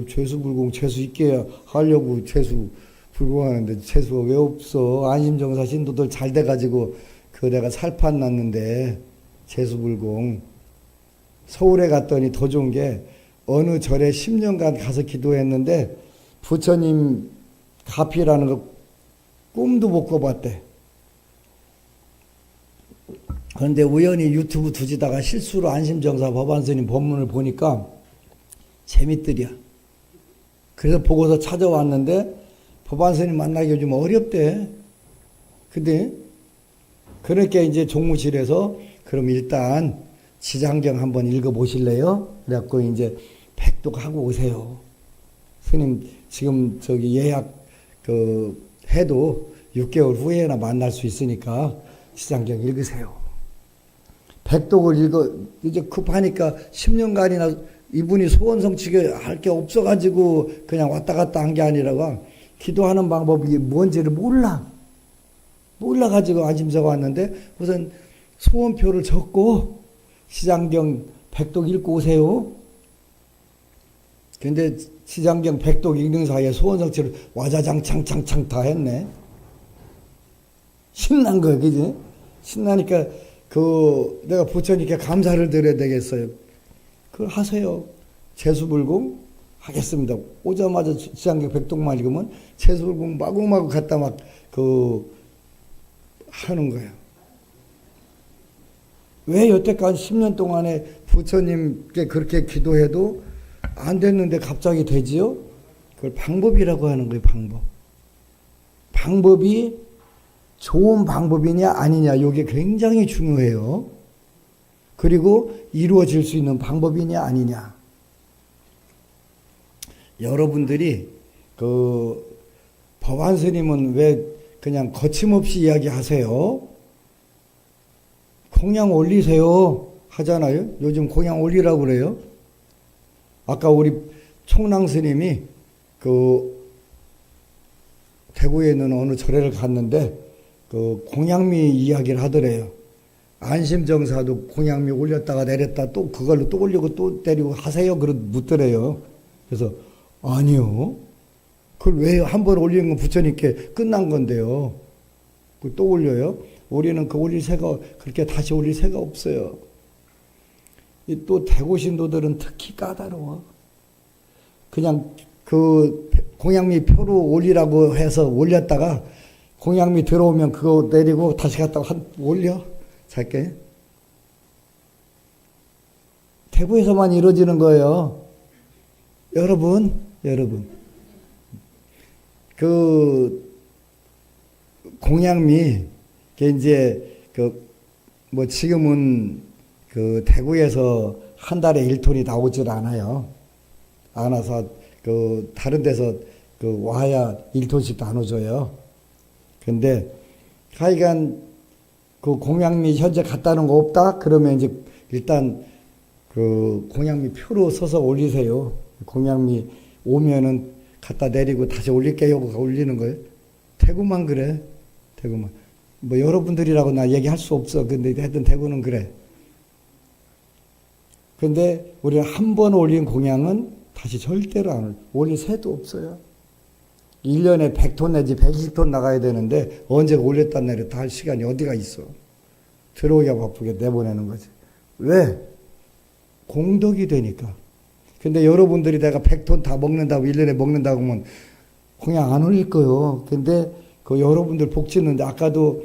재수불공 재수 있게 하려고 재수불공하는데 재수가 왜 없어? 안심정사 신도들 잘 돼가지고 내가 살판 났는데 재수불공. 서울에 갔더니 더 좋은 게 어느 절에 10년간 가서 기도했는데 부처님 가피라는 거 꿈도 못 꿔봤대. 그런데 우연히 유튜브 두지다가 실수로 안심정사 법안스님 법문을 보니까 재밌더랴. 그래서 보고서 찾아왔는데 법안스님 만나기 요즘 어렵대. 근데 그러니까 이제 종무실에서 그럼 일단 지장경 한번 읽어보실래요? 그래갖고 이제 백독하고 오세요. 스님 지금 예약 해도 6개월 후에나 만날 수 있으니까 지장경 읽으세요. 백독을 이제 급하니까 10년간이나 이분이 소원 성취게 할 게 없어가지고 그냥 왔다 갔다 한 게 아니라고 기도하는 방법이 뭔지를 몰라가지고 안심서가 왔는데 우선 소원표를 적고 시장경 백독 읽고 오세요. 근데 시장경 백독 읽는 사이에 소원 성취를 와자장 창창창 다 했네. 신난 거야, 그지? 신나니까 내가 부처님께 감사를 드려야 되겠어요. 하세요. 재수불공 하겠습니다. 오자마자 시장경 백독만 읽으면 재수불공 마구마구 갖다 하는 거예요. 왜 여태까지 10년 동안에 부처님께 그렇게 기도해도 안 됐는데 갑자기 되지요? 그걸 방법이라고 하는 거예요, 방법. 방법이 좋은 방법이냐 아니냐, 이게 굉장히 중요해요. 그리고 이루어질 수 있는 방법이냐 아니냐. 여러분들이 법안 스님은 왜 그냥 거침없이 이야기하세요? 공양 올리세요 하잖아요. 요즘 공양 올리라고 그래요. 아까 우리 총랑 스님이 대구에 있는 어느 절에를 갔는데 공양미 이야기를 하더래요. 안심정사도 공양미 올렸다가 내렸다 또 그걸로 또 올리고 또 때리고 하세요. 묻더래요. 그래서 아니요. 그걸 왜 한 번 올리는 건 부처님께 끝난 건데요. 또 올려요? 우리는 올릴 새가 그렇게 다시 올릴 새가 없어요. 또 대구 신도들은 특히 까다로워. 그냥 공양미 표로 올리라고 해서 올렸다가 공양미 들어오면 그거 내리고 다시 갔다가 올려. 작게. 대구에서만 이루어지는 거예요. 여러분. 공양미, 이제, 지금은 대구에서 한 달에 1톤이 나오질 않아요. 않아서, 다른 데서 와야 1톤씩 나눠줘요. 근데, 하여간, 공양미 현재 갖다는 거 없다? 그러면 이제, 일단, 공양미 표로 써서 올리세요. 공양미 오면은 갖다 내리고 다시 올릴게요. 올리는 거예요. 대구만 그래. 대구만. 여러분들이라고 나 얘기할 수 없어. 근데 하여튼 대구는 그래. 근데 우리가 한 번 올린 공양은 다시 절대로 안 올릴 새도 없어요. 1년에 100톤 내지 120톤 나가야 되는데 언제 올렸다 내렸다 할 시간이 어디가 있어. 들어오기가 바쁘게 내보내는 거지. 왜? 공덕이 되니까. 근데 여러분들이 내가 100톤 다 먹는다고 1년에 먹는다고 하면 공양 안 올릴 거요. 근데 여러분들 복 짓는데 아까도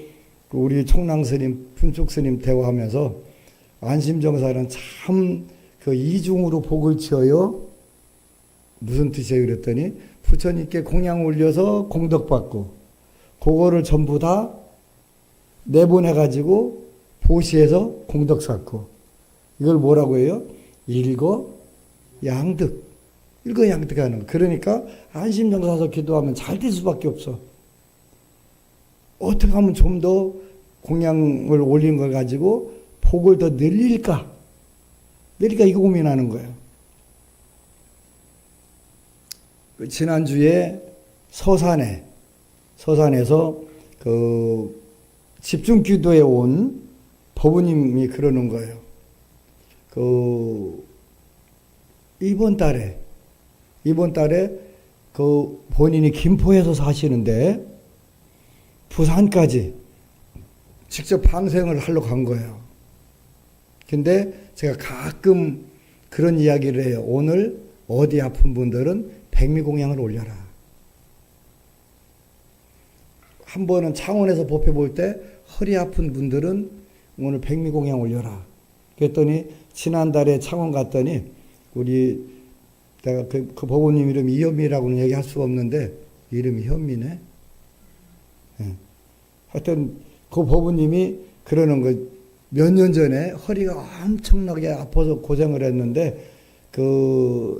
우리 총랑스님, 분촉스님 대화하면서 안심정사는 참 이중으로 복을 지어요. 무슨 뜻이에요? 그랬더니 부처님께 공양 올려서 공덕받고 그거를 전부 다 내보내가지고 보시해서 공덕 쌓고 이걸 뭐라고 해요? 일거양득. 일거양득하는 거. 그러니까 안심정사서 기도하면 잘 될 수밖에 없어. 어떻게 하면 좀 더 공양을 올린 걸 가지고 복을 더 늘릴까? 이거 고민하는 거예요. 지난주에 서산에서 그 집중 기도에 온 법우님이 그러는 거예요. 이번 달에 그 본인이 김포에서 사시는데 부산까지 직접 방생을 하러 간 거예요. 근데 제가 가끔 그런 이야기를 해요. 오늘 어디 아픈 분들은 백미공양을 올려라. 한 번은 창원에서 법회 볼 때 허리 아픈 분들은 오늘 백미공양 올려라. 그랬더니 지난달에 창원 갔더니 내가 그 법우님 이름이 이현미라고는 얘기할 수가 없는데 이름이 현미네. 네. 하여튼 그 법우님이 그러는 거, 몇 년 전에 허리가 엄청나게 아파서 고생을 했는데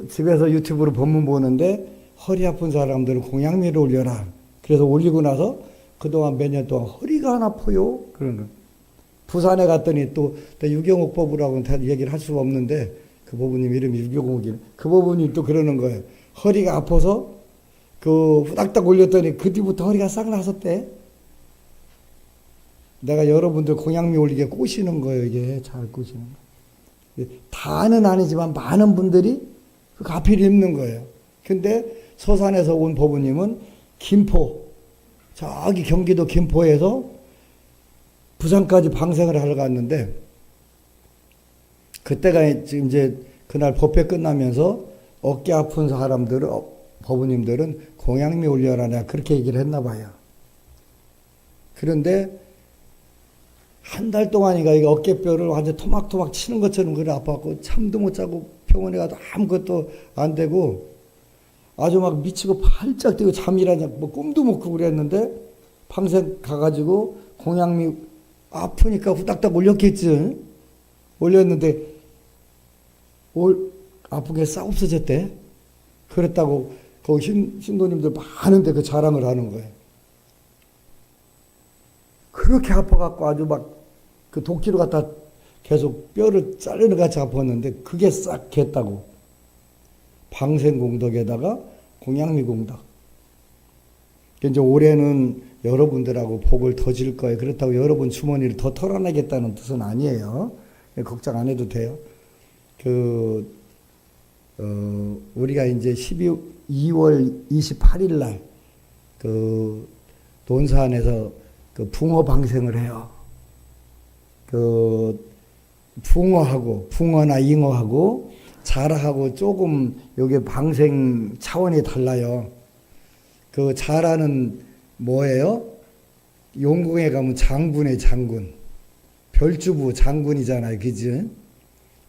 집에서 유튜브로 법문 보는데 허리 아픈 사람들은 공양미를 올려라. 그래서 올리고 나서 그동안 몇 년 동안 허리가 안 아파요. 그러는 거예요. 부산에 갔더니 또 유경옥 법우라고는 다 얘기를 할 수가 없는데 그 법우님 이름이 유경옥이네. 그 법우님 또 그러는 거예요. 허리가 아파서 후닥닥 올렸더니 그 뒤부터 허리가 싹 나섰대. 내가 여러분들 공양미 올리게 꼬시는 거예요. 이게 잘 꼬시는 거예요. 다는 아니지만 많은 분들이 그 가피를 입는 거예요. 근데 서산에서 온 법우님은 저기 경기도 김포에서 부산까지 방생을 하러 갔는데 그때가 지금 이제 그날 법회 끝나면서 어깨 아픈 사람들은 법우님들은 공양미 올려라 내가 그렇게 얘기를 했나 봐요. 그런데 한 달 동안인가 이 어깨뼈를 완전 토막토막 치는 것처럼 그래 아파갖고 잠도 못 자고 병원에 가도 아무것도 안 되고 아주 막 미치고 팔짝 뛰고 잠이라냐 뭐 꿈도 못 꾸고 그랬는데 방생 가가지고 공양미 아프니까 후닥닥 올렸겠지. 올렸는데 아픈 게 싹 없어졌대. 그랬다고 거기 신도님들 많은데 그 자랑을 하는 거예요. 그렇게 아파갖고 아주 막 그 도끼로 갖다 계속 뼈를 자르는 같이 아팠는데 그게 싹 됐다고. 방생공덕에다가 공양미공덕. 이제 올해는 여러분들하고 복을 더 줄 거예요. 그렇다고 여러분 주머니를 더 털어내겠다는 뜻은 아니에요. 걱정 안 해도 돼요. 우리가 이제 2월 28일 날 논산에서 붕어 방생을 해요. 붕어나 잉어하고 자라하고 조금 요게 방생 차원이 달라요. 자라는 뭐예요? 용궁에 가면 장군의 장군. 별주부 장군이잖아요. 그지?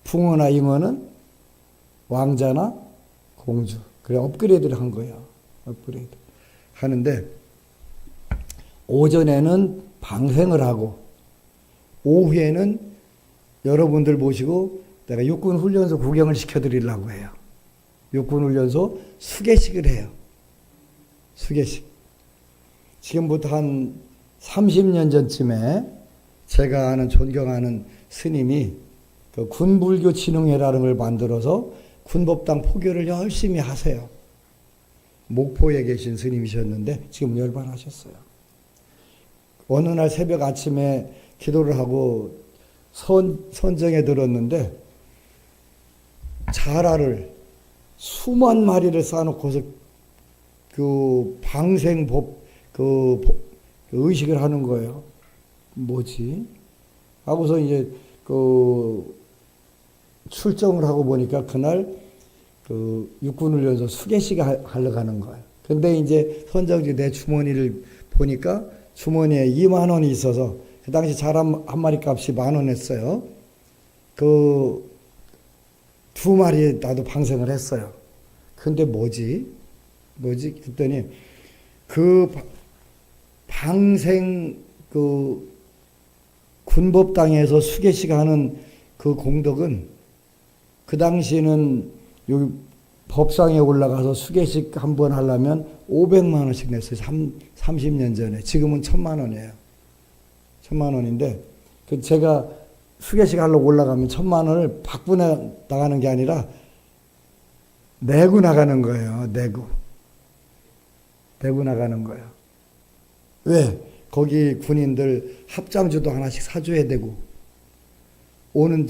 붕어나 잉어는 왕자나 공주. 그래, 업그레이드를 한 거예요. 업그레이드. 하는데, 오전에는 방생을 하고, 오후에는 여러분들 모시고 내가 육군훈련소 구경을 시켜드리려고 해요. 육군훈련소 수계식을 해요. 수계식. 지금부터 한 30년 전쯤에 제가 아는 존경하는 스님이 군불교 진흥회라는 걸 만들어서 군법당 포교를 열심히 하세요. 목포에 계신 스님이셨는데 지금 열반하셨어요. 어느 날 새벽 아침에 기도를 하고 선정에 들었는데 자라를 수만 마리를 쌓아놓고서 방생법 의식을 하는 거예요. 뭐지? 하고서 이제 출정을 하고 보니까 그날 육군훈련소 수계식 하러 가는 거예요. 근데 이제 선정지 내 주머니를 보니까 주머니에 2만 원이 있어서 그 당시 자라 한 마리 값이 10,000원 했어요. 2마리 나도 방생을 했어요. 근데 뭐지? 그랬더니 방생 군법당에서 수계식 하는 그 공덕은 그 당시에는 여기 법상에 올라가서 수계식 한 번 하려면 500만 원씩 냈어요. 30년 전에. 지금은 1000만 원이에요. 1000만 원인데 제가 수계식 하려고 올라가면 1000만 원을 바꾸어 나가는 게 아니라 내고 나가는 거예요. 내고 나가는 거예요. 왜? 거기 군인들 합장주도 하나씩 사줘야 되고, 오는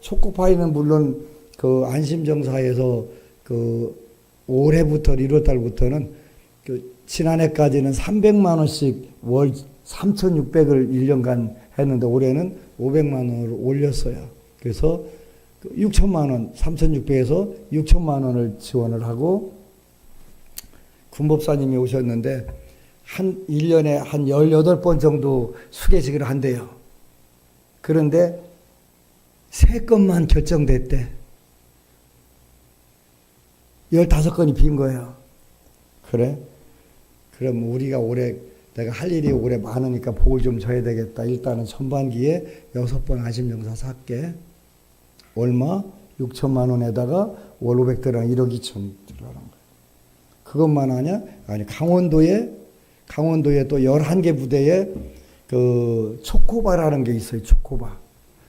초코파이는 물론 그 안심정사에서 그 올해부터 1월달부터는 그 지난해까지는 300만 원씩 월 3,600을 1년간 했는데 올해는 500만 원으로 올렸어요. 그래서 6천만 원, 3,600에서 6천만 원을 지원을 하고, 군법사님이 오셨는데 한 1년에 한 18번 정도 수계식을 한대요. 그런데 3건만 결정됐대. 15건이 빈 거예요. 그래? 그럼 우리가 올해 내가 할 일이 올해 많으니까 복을 좀 줘야 되겠다. 일단은 전반기에 6번 안심정사 살게. 얼마? 6천만 원에다가 월 500대랑 1억 2천 들어가는 거예요. 그것만 하냐? 아니, 강원도에 또 11개 부대에 그 초코바라는 게 있어요. 초코바.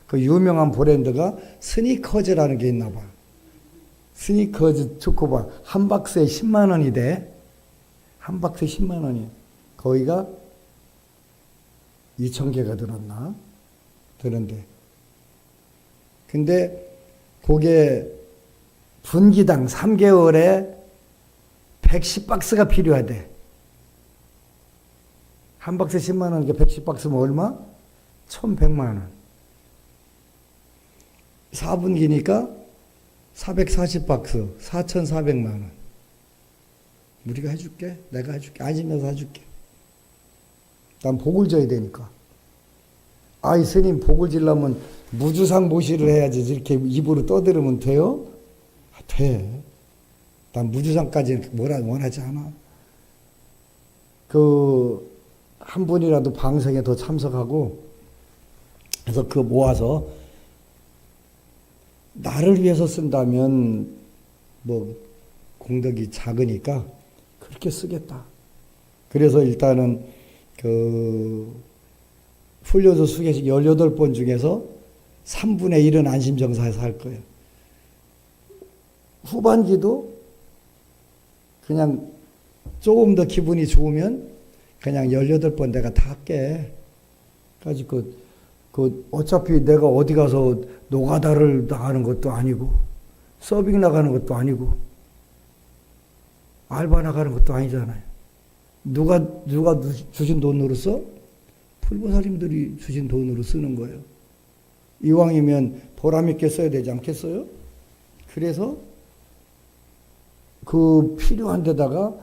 그 유명한 브랜드가 스니커즈라는 게 있나 봐. 스니커즈 초코바. 한 박스에 10만 원이 돼. 한 박스에 10만 원이에요. 거기가 2,000개가 들었나? 드는데. 근데 그게 분기당 3개월에 110박스가 필요하대. 한 박스에 10만 원, 110박스면 얼마? 1,100만 원. 4분기니까 440박스, 4,400만 원. 우리가 해줄게. 내가 해줄게. 안심해서 해줄게. 난 복을 줘야 되니까. 아이, 스님 복을 주려면 무주상 모시를 해야지 이렇게 입으로 떠들으면 돼요? 아, 돼. 난 무주상까지는 원하지 않아. 한 분이라도 방송에 더 참석하고, 그래서 그거 모아서 나를 위해서 쓴다면 뭐 공덕이 작으니까 그렇게 쓰겠다. 그래서 일단은 훈련소 수계식 18번 중에서 3분의 1은 안심정사에서 할 거예요. 후반기도 그냥 조금 더 기분이 좋으면 그냥 18번 내가 다 할게. 가지고 어차피 내가 어디 가서 노가다를 나가는 것도 아니고, 서빙 나가는 것도 아니고, 알바 나가는 것도 아니잖아요. 누가 주신 돈으로 써? 불보살님들이 주신 돈으로 쓰는 거예요. 이왕이면 보람있게 써야 되지 않겠어요? 그래서 그 필요한 데다가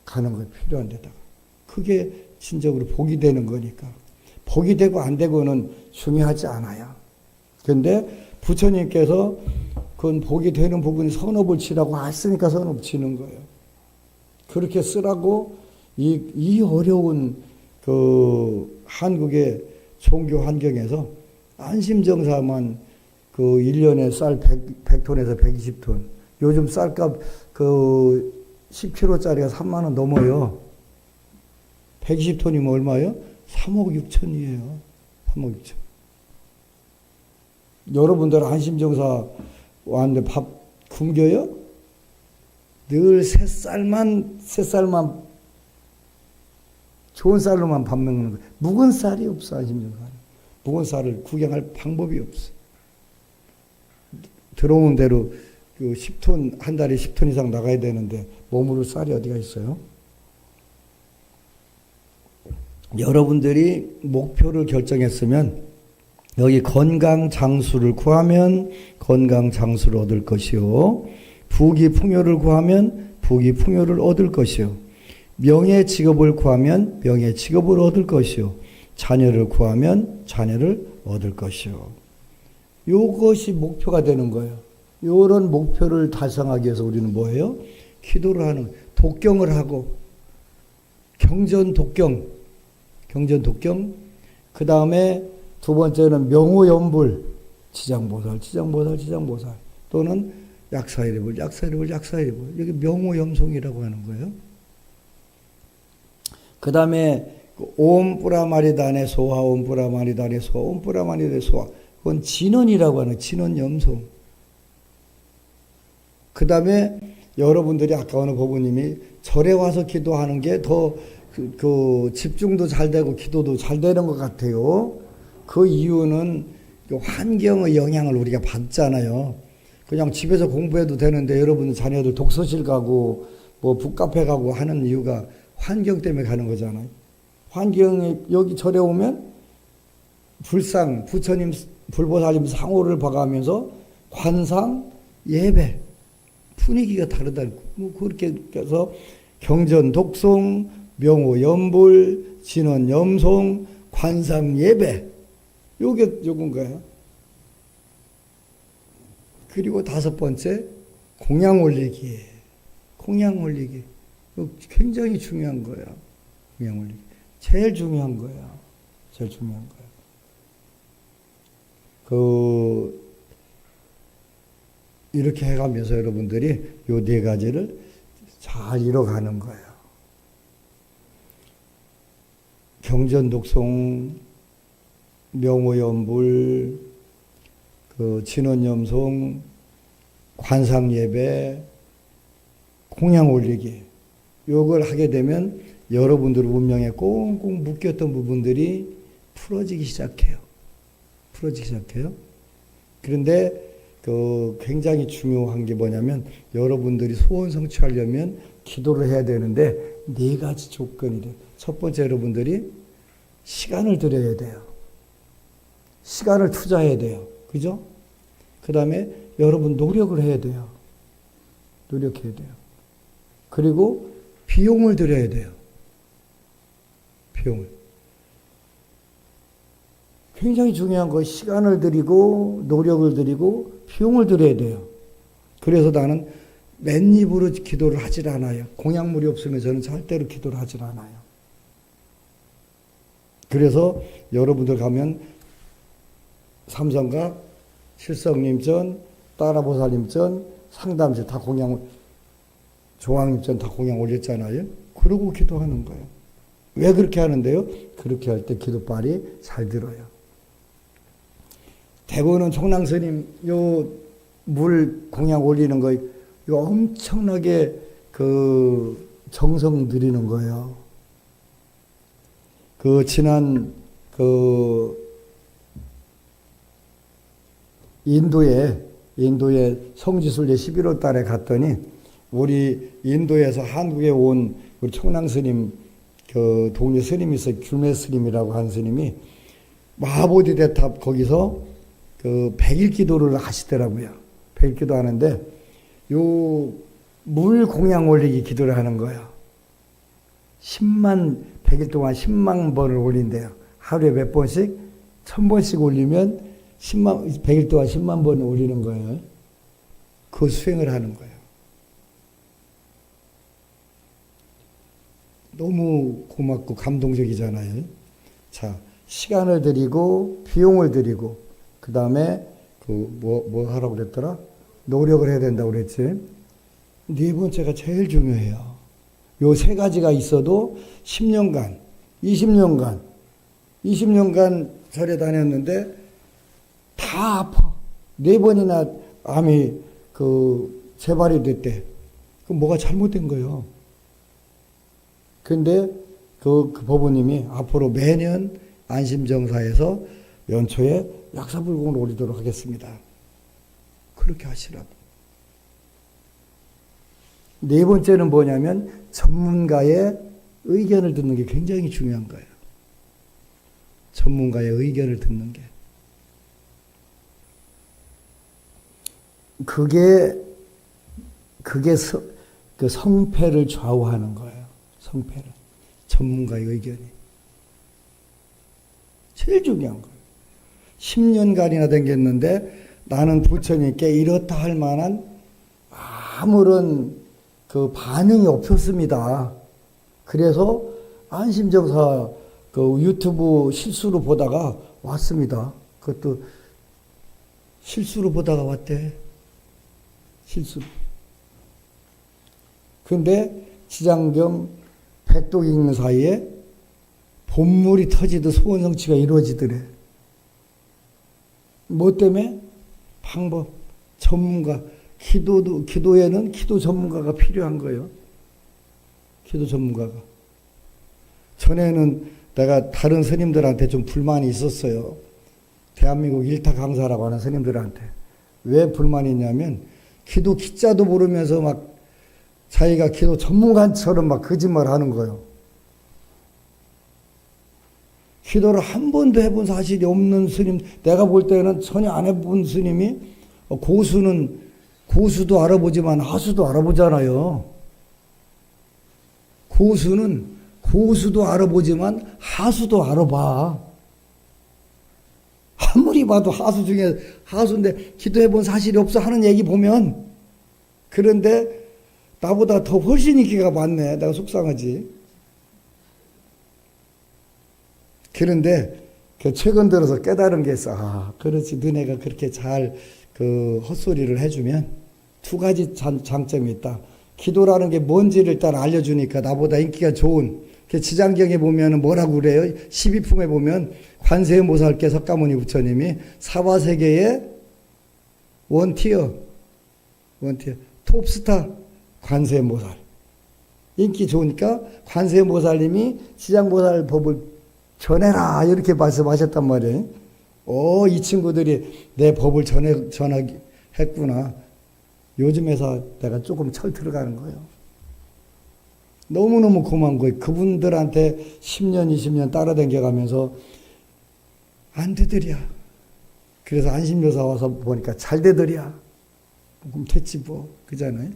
가는 거예요. 필요한 데다가. 그게 진정으로 복이 되는 거니까. 복이 되고 안 되고는 중요하지 않아요. 그런데 부처님께서 그건 복이 되는 부분이 선업을 치라고 했으니까 선업 치는 거예요. 그렇게 쓰라고 이 어려운 한국의 종교 환경에서 안심정사만 1년에 쌀 100톤에서 120톤. 요즘 쌀값 10kg짜리가 3만 원 넘어요. 120톤이면 얼마예요? 3억 6천이에요. 3억 6천. 여러분들 안심정사 왔는데 밥 굶겨요? 늘 새쌀만 좋은 쌀로만 밥 먹는 거예요. 묵은 쌀이 없어. 안심정사는. 묵은 쌀을 구경할 방법이 없어. 들어오는 대로 10톤, 한 달에 10톤 이상 나가야 되는데 몸으로 쌀이 어디가 있어요? 여러분들이 목표를 결정했으면 여기 건강 장수를 구하면 건강 장수를 얻을 것이요, 부귀 풍요를 구하면 부귀 풍요를 얻을 것이요, 명예 직업을 구하면 명예 직업을 얻을 것이요, 자녀를 구하면 자녀를 얻을 것이요. 이것이 목표가 되는 거예요. 이런 목표를 달성하기 위해서 우리는 뭐예요? 기도를 하는, 독경을 하고, 경전 독경, 그 다음에 두 번째는 명호연불, 지장보살, 또는 약사이레불, 약사이레불, 약사이레불. 여기 명호염송이라고 하는 거예요. 그 다음에 옴 뿌라마리단의 소화, 옴 뿌라마리단의 소화, 옴 뿌라마리단의 소화. 그건 진원이라고 하는 진원염송. 그 다음에 여러분들이 아까 어느 법부님이 절에 와서 기도하는 게 더 집중도 잘 되고 기도도 잘 되는 것 같아요. 그 이유는 환경의 영향을 우리가 받잖아요. 그냥 집에서 공부해도 되는데 여러분 자녀들 독서실 가고 뭐 북카페 가고 하는 이유가 환경 때문에 가는 거잖아요. 환경에 여기 절에 오면 불상, 부처님, 불보살님 상호를 봐가면서 관상, 예배 분위기가 다르다. 뭐 그렇게 해서 경전, 독송, 명호, 염불, 진원, 염송, 관상, 예배 요건 거예요. 그리고 5번째 공양 올리기. 공양 올리기. 굉장히 중요한 거예요. 공양 올리기. 제일 중요한 거예요. 제일 중요한 거예요. 이렇게 해가면서 여러분들이 요 4가지를 잘 이뤄가는 거예요. 경전 독송, 명호연불, 진원염송, 관상예배, 공양 올리기. 요걸 하게 되면 여러분들 운명에 꽁꽁 묶였던 부분들이 풀어지기 시작해요. 풀어지기 시작해요. 그런데 굉장히 중요한 게 뭐냐면 여러분들이 소원 성취하려면 기도를 해야 되는데 4가지 조건이 돼요. 첫 번째 여러분들이 시간을 들여야 돼요. 시간을 투자해야 돼요. 그죠? 그 다음에 여러분 노력을 해야 돼요. 노력해야 돼요. 그리고 비용을 들여야 돼요. 비용을. 굉장히 중요한 거 시간을 들이고 노력을 들이고 비용을 들여야 돼요. 그래서 나는 맨입으로 기도를 하질 않아요. 공약물이 없으면 저는 절대로 기도를 하질 않아요. 그래서 여러분들 가면 삼성가, 실성님전, 따라보살님전, 상담실 다 공양, 조항님전 다 공양 올렸잖아요. 그러고 기도하는 거예요. 왜 그렇게 하는데요? 그렇게 할 때 기도빨이 잘 들어요. 대구는 총랑스님 요 물 공양 올리는 거 이거 엄청나게 정성 들이는 거예요. 지난 인도에 성지순례 11월 달에 갔더니 우리 인도에서 한국에 온 우리 총랑스님 동료 스님이 있어요. 귤메 스님이라고 하는 스님이 마하보디대탑 거기서 100일 기도를 하시더라고요. 100일 기도 하는데 요 물 공양 올리기 기도를 하는 거예요. 100일 동안 10만 번을 올린대요. 하루에 몇 번씩? 1000번씩 올리면 100일 동안 10만 번을 올리는 거예요. 그 수행을 하는 거예요. 너무 고맙고 감동적이잖아요. 자, 시간을 들이고 비용을 들이고 그 다음에 뭐 하라고 그랬더라? 노력을 해야 된다고 그랬지. 4번째가 제일 중요해요. 요 3가지가 있어도 10년간, 20년간 절에 다녔는데 다 아파. 4번이나 암이 재발이 됐대. 그럼 뭐가 잘못된 거예요. 근데 그 법부님이 앞으로 매년 안심정사에서 연초에 약사불공을 올리도록 하겠습니다. 그렇게 하시라고. 4번째는 뭐냐면 전문가의 의견을 듣는 게 굉장히 중요한 거예요. 전문가의 의견을 듣는 게. 그게 그 성패를 좌우하는 거예요. 성패를. 전문가의 의견이. 제일 중요한 거예요. 10년간이나 댕겼는데 나는 부처님께 이렇다 할 만한 아무런 반응이 없었습니다. 그래서 안심정사 유튜브 실수로 보다가 왔습니다. 그것도 실수로 보다가 왔대. 실수로. 근데 지장경 백독 읽는 사이에 본물이 터지듯 소원 성취가 이루어지더래. 뭐 때문에? 방법, 전문가. 기도에는 기도 전문가가 필요한 거예요. 기도 전문가가. 전에는 내가 다른 스님들한테 좀 불만이 있었어요. 대한민국 일타 강사라고 하는 스님들한테. 왜 불만이 있냐면 기도 기자도 모르면서 막 자기가 기도 전문가처럼 막 거짓말 하는 거예요. 기도를 한 번도 해본 사실이 없는 스님, 내가 볼 때는 전혀 안 해본 스님이 고수도 알아보지만 하수도 알아보잖아요. 고수도 알아보지만 하수도 알아봐. 아무리 봐도 하수 중에 하수인데 기도해본 사실이 없어 하는 얘기 보면, 그런데 나보다 더 훨씬 인기가 많네. 내가 속상하지. 그런데 최근 들어서 깨달은 게 있어. 아, 그렇지. 너네가 그렇게 잘 헛소리를 해주면 두 가지 장점이 있다. 기도라는 게 뭔지를 일단 알려주니까 나보다 인기가 좋은. 지장경에 보면 뭐라고 그래요? 12품에 보면 관세음보살께 석가모니 부처님이 사바세계의 원티어, 톱스타 관세음보살. 인기 좋으니까 관세음보살님이 지장보살 법을 전해라 이렇게 말씀하셨단 말이에요. 이 친구들이 내 법을 전하했구나. 요즘에서 내가 조금 철 들어가는 거예요. 너무너무 고마운 거예요. 그분들한테 10년, 20년 따라다녀가면서 안 되더랴. 그래서 안심묘사 와서 보니까 잘 되더랴. 그럼 됐지 뭐. 그잖아요.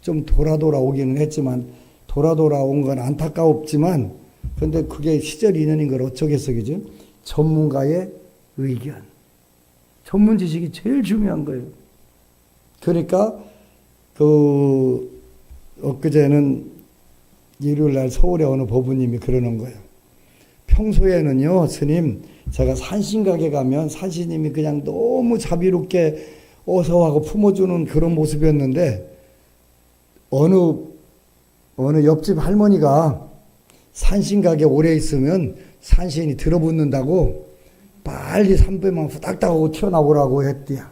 좀 돌아오기는 했지만 돌아온 건 안타까웠지만 근데 그게 시절 인연인 걸 어쩌겠어, 그죠? 전문가의 의견. 전문 지식이 제일 중요한 거예요. 그러니까, 엊그제는 일요일 날 서울에 어느 법부님이 그러는 거예요. 평소에는요, 스님, 제가 산신각에 가면 산신님이 그냥 너무 자비롭게 어서하고 품어주는 그런 모습이었는데, 어느 옆집 할머니가 산신각에 오래 있으면 산신이 들어붙는다고 빨리 삼배만 후닥닥 하고 튀어나오라고 했대요.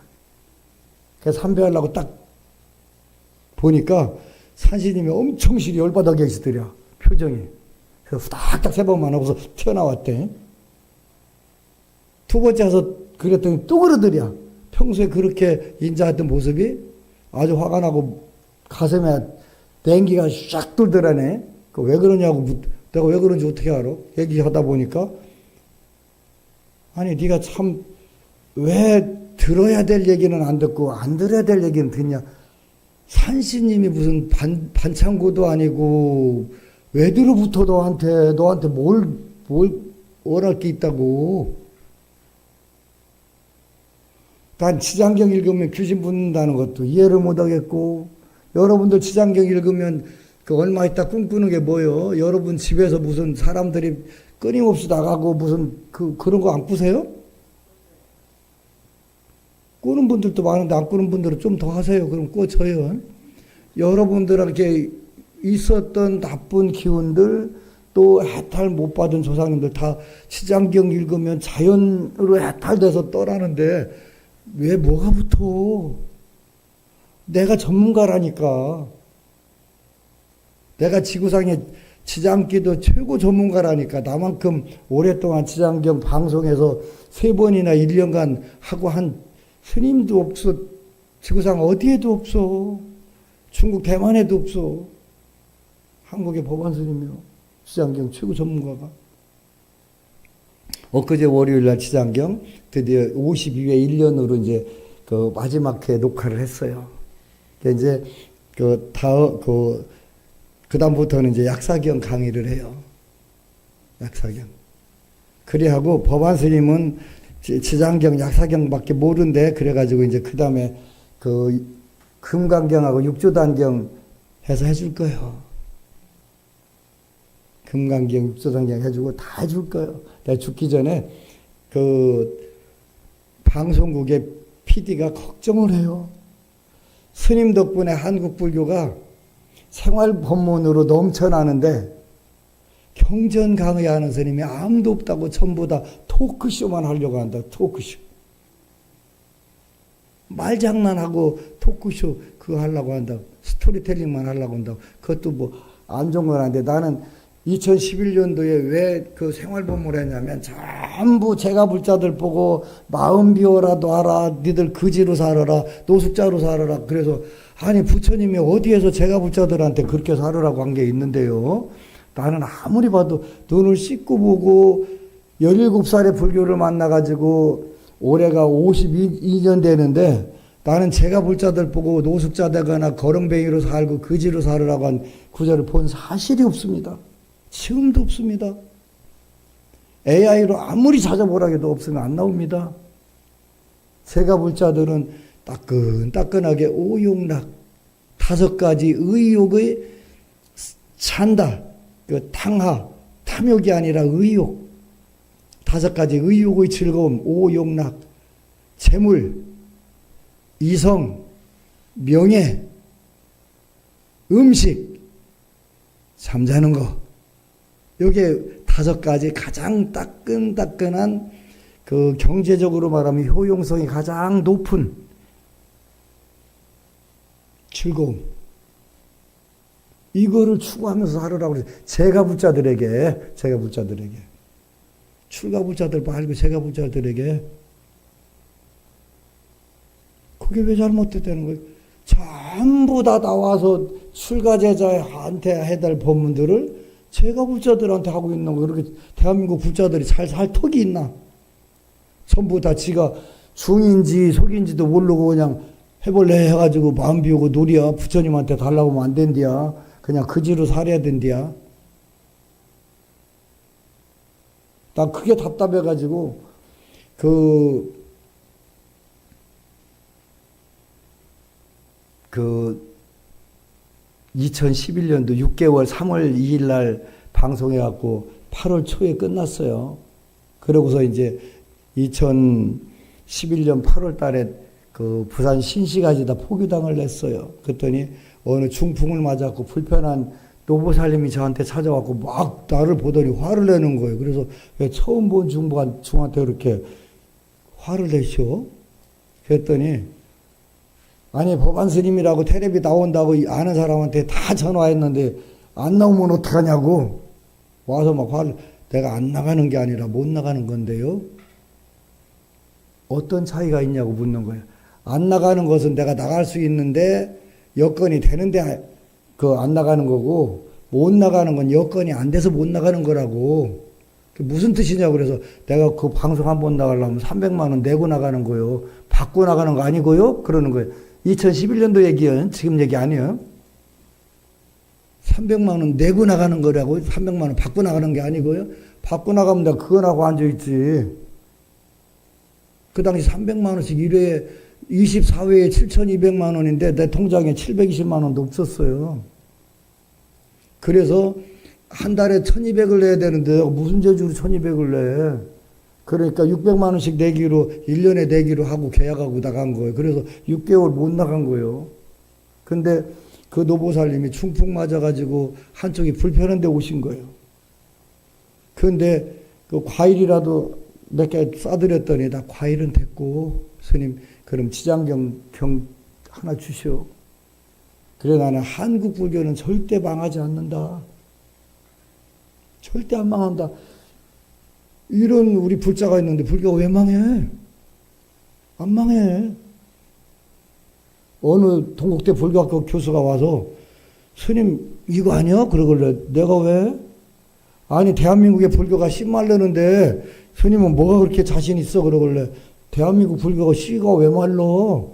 그래서 삼배하려고 딱 보니까 산신님이 엄청 실이 열받아 계시더라. 표정이. 그래서 후닥닥 세 번만 하고서 튀어나왔대. 두 번째 와서 그랬더니 또 그러더랴. 평소에 그렇게 인자했던 모습이 아주 화가 나고 가슴에 냉기가 쫙 돌더라네. 왜 그러냐고 내가 왜 그런지 어떻게 알아? 얘기하다 보니까 아니 네가 참 왜 들어야 될 얘기는 안 듣고 안 들어야 될 얘기는 듣냐. 산신님이 무슨 반창고도 아니고 왜들로부터 너한테 뭘 원할 게 있다고. 난 지장경 읽으면 귀신 붙는다는 것도 이해를 못하겠고, 여러분들 지장경 읽으면 얼마 있다 꿈꾸는 게 뭐예요? 여러분 집에서 무슨 사람들이 끊임없이 나가고 무슨 그런 거 안 꾸세요? 꾸는 분들도 많은데 안 꾸는 분들은 좀 더 하세요. 그럼 꿔쳐요. 여러분들에게 있었던 나쁜 기운들, 또 해탈 못 받은 조상님들 다 지장경 읽으면 자연으로 해탈돼서 떠나는데 왜 뭐가 붙어? 내가 전문가라니까. 내가 지구상에 지장기도 최고 전문가라니까. 나만큼 오랫동안 지장경 방송에서 3번이나 1년간 하고 한 스님도 없어. 지구상 어디에도 없어. 중국 대만에도 없어. 한국의 법안 스님이요. 지장경 최고 전문가가. 엊그제 월요일날 지장경 드디어 52회 1년으로 이제 마지막 회 녹화를 했어요. 이제 그다음부터는 이제 약사경 강의를 해요. 약사경. 그래하고 법안 스님은 지장경, 약사경밖에 모른대. 그래가지고 이제 그 다음에 금강경하고 육조단경 해서 해줄 거예요. 금강경, 육조단경 해주고 다 해줄 거예요. 내가 죽기 전에 방송국의 PD가 걱정을 해요. 스님 덕분에 한국 불교가 생활 법문으로 넘쳐나는데 경전 강의하는 스님이 아무도 없다고 전부 다 토크쇼만 하려고 한다. 토크쇼. 말장난하고 토크쇼 그거 하려고 한다. 스토리텔링만 하려고 한다. 그것도 뭐 안 좋은 건 아닌데 나는 2011년도에 왜 그 생활법문을 했냐면 전부 제가 불자들 보고 마음 비워라도 하라. 니들 그지로 살아라. 노숙자로 살아라. 그래서 아니 부처님이 어디에서 제가 불자들한테 그렇게 살으라고 한 게 있는데요. 나는 아무리 봐도 눈을 씻고 보고 17살에 불교를 만나가지고 올해가 52년 되는데 나는 제가 불자들 보고 노숙자 되거나 거렁뱅이로 살고 거지로 살으라고 한 구절을 본 사실이 없습니다. 지금도 없습니다. AI로 아무리 찾아보라 해도 없으면 안 나옵니다. 제가 불자들은 따끈따끈하게 오욕락 5가지 의욕의 찬다. 그 탕하, 탐욕이 아니라 의욕. 5가지 의욕의 즐거움, 오욕락, 재물, 이성, 명예, 음식, 잠자는 거. 요게 5가지 가장 따끈따끈한 그 경제적으로 말하면 효용성이 가장 높은 즐거움. 이거를 추구하면서 살으라고 그래요. 제가 불자들에게. 출가 불자들 말고 제가 불자들에게. 그게 왜 잘못됐다는 거예요? 전부 다 나와서 출가제자한테 해달 법문들을 제가 불자들한테 하고 있는 거. 그렇게 대한민국 불자들이 잘 살 턱이 있나? 전부 다 지가 중인지 속인지도 모르고 그냥 해볼래 해가지고 마음 비우고 놀이야. 부처님한테 달라고 하면 안 된디야. 그냥 그지로 살아야 된디야. 난 그게 답답해가지고 그 2011년도 6개월 3월 2일 날 방송해갖고 8월 초에 끝났어요. 그러고서 이제 2011년 8월 달에 그 부산 신시가지다 포교당을 냈어요. 그랬더니 어느 중풍을 맞았고 불편한 노보살님이 저한테 찾아왔고 막 나를 보더니 화를 내는 거예요. 그래서 왜 처음 본 중한테 그렇게 화를 내시오? 그랬더니 아니 법안 스님이라고 텔레비 나온다고 아는 사람한테 다 전화했는데 안 나오면 어떡하냐고 와서 막 화를. 내가 안 나가는 게 아니라 못 나가는 건데요. 어떤 차이가 있냐고 묻는 거예요. 안 나가는 것은 내가 나갈 수 있는데 여건이 되는데 그 안 나가는 거고 못 나가는 건 여건이 안 돼서 못 나가는 거라고. 무슨 뜻이냐고. 그래서 내가 그 방송 한번 나가려면 300만 원 내고 나가는 거요. 받고 나가는 거 아니고요. 그러는 거예요. 2011년도 얘기예요. 지금 얘기 아니에요. 300만 원 내고 나가는 거라고. 300만 원 받고 나가는 게 아니고요. 받고 나가면 내가 그거 하고 앉아있지. 그 당시 300만 원씩 1회에 24회에 7,200만 원인데 내 통장에 720만 원도 없었어요. 그래서 한 달에 1,200을 내야 되는데 무슨 재주로 1,200을 내. 그러니까 600만 원씩 내기로 1년에 내기로 하고 계약하고 나간 거예요. 그래서 6개월 못 나간 거예요. 근데 그 노보살님이 중풍 맞아가지고 한쪽이 불편한 데 오신 거예요. 그런데 그 과일이라도 몇 개 싸드렸더니 나 과일은 됐고 스님 그럼 지장경 하나 주시오. 그래 나는 한국 불교는 절대 망하지 않는다. 절대 안 망한다. 이런 우리 불자가 있는데 불교가 왜 망해? 안 망해. 어느 동국대 불교학교 교수가 와서 스님 이거 아니야? 그러길래 내가 왜? 아니 대한민국에 불교가 씨말르는데 스님은 뭐가 그렇게 자신 있어? 그러길래 대한민국 불교가 씨가 왜 말러?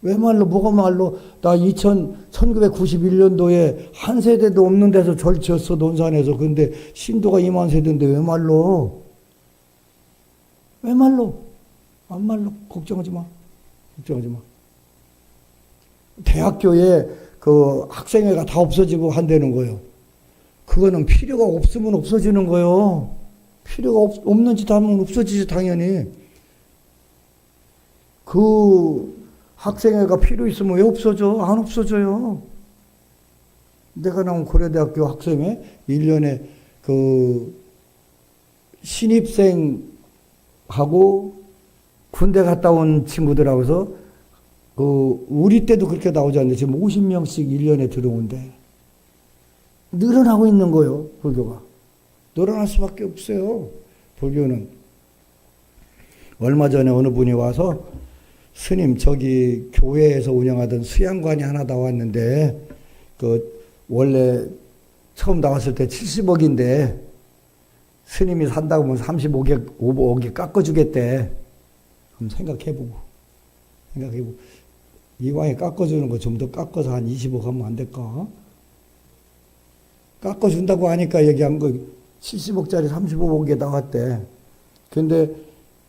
왜 말러? 뭐가 말러? 나 1991년도에 한 세대도 없는 데서 절 지었어, 논산에서. 근데 신도가 2만 세대인데 왜 말러? 왜 말러? 안 말러. 걱정하지 마. 걱정하지 마. 대학교에 그 학생회가 다 없어지고 한다는 거예요. 그거는 필요가 없으면 없어지는 거예요. 필요가 없는 짓 하면 없어지지, 당연히. 그 학생회가 필요 있으면 왜 없어져? 안 없어져요. 내가 나온 고려대학교 학생회 1년에 그 신입생하고 군대 갔다 온 친구들하고서 그 우리 때도 그렇게 나오지 않는데 지금 50명씩 1년에 들어온대. 늘어나고 있는 거예요, 불교가. 늘어날 수밖에 없어요, 불교는. 얼마 전에 어느 분이 와서 스님 저기 교회에서 운영하던 수양관이 하나 나왔는데 그 원래 처음 나왔을 때 70억인데 스님이 산다고 하면 35억이 깎아주겠대. 그럼 생각해보고 이왕에 깎아주는 거 좀 더 깎아서 한 20억 하면 안 될까? 깎아준다고 하니까 얘기한 거 70억짜리 35억에 나왔대. 근데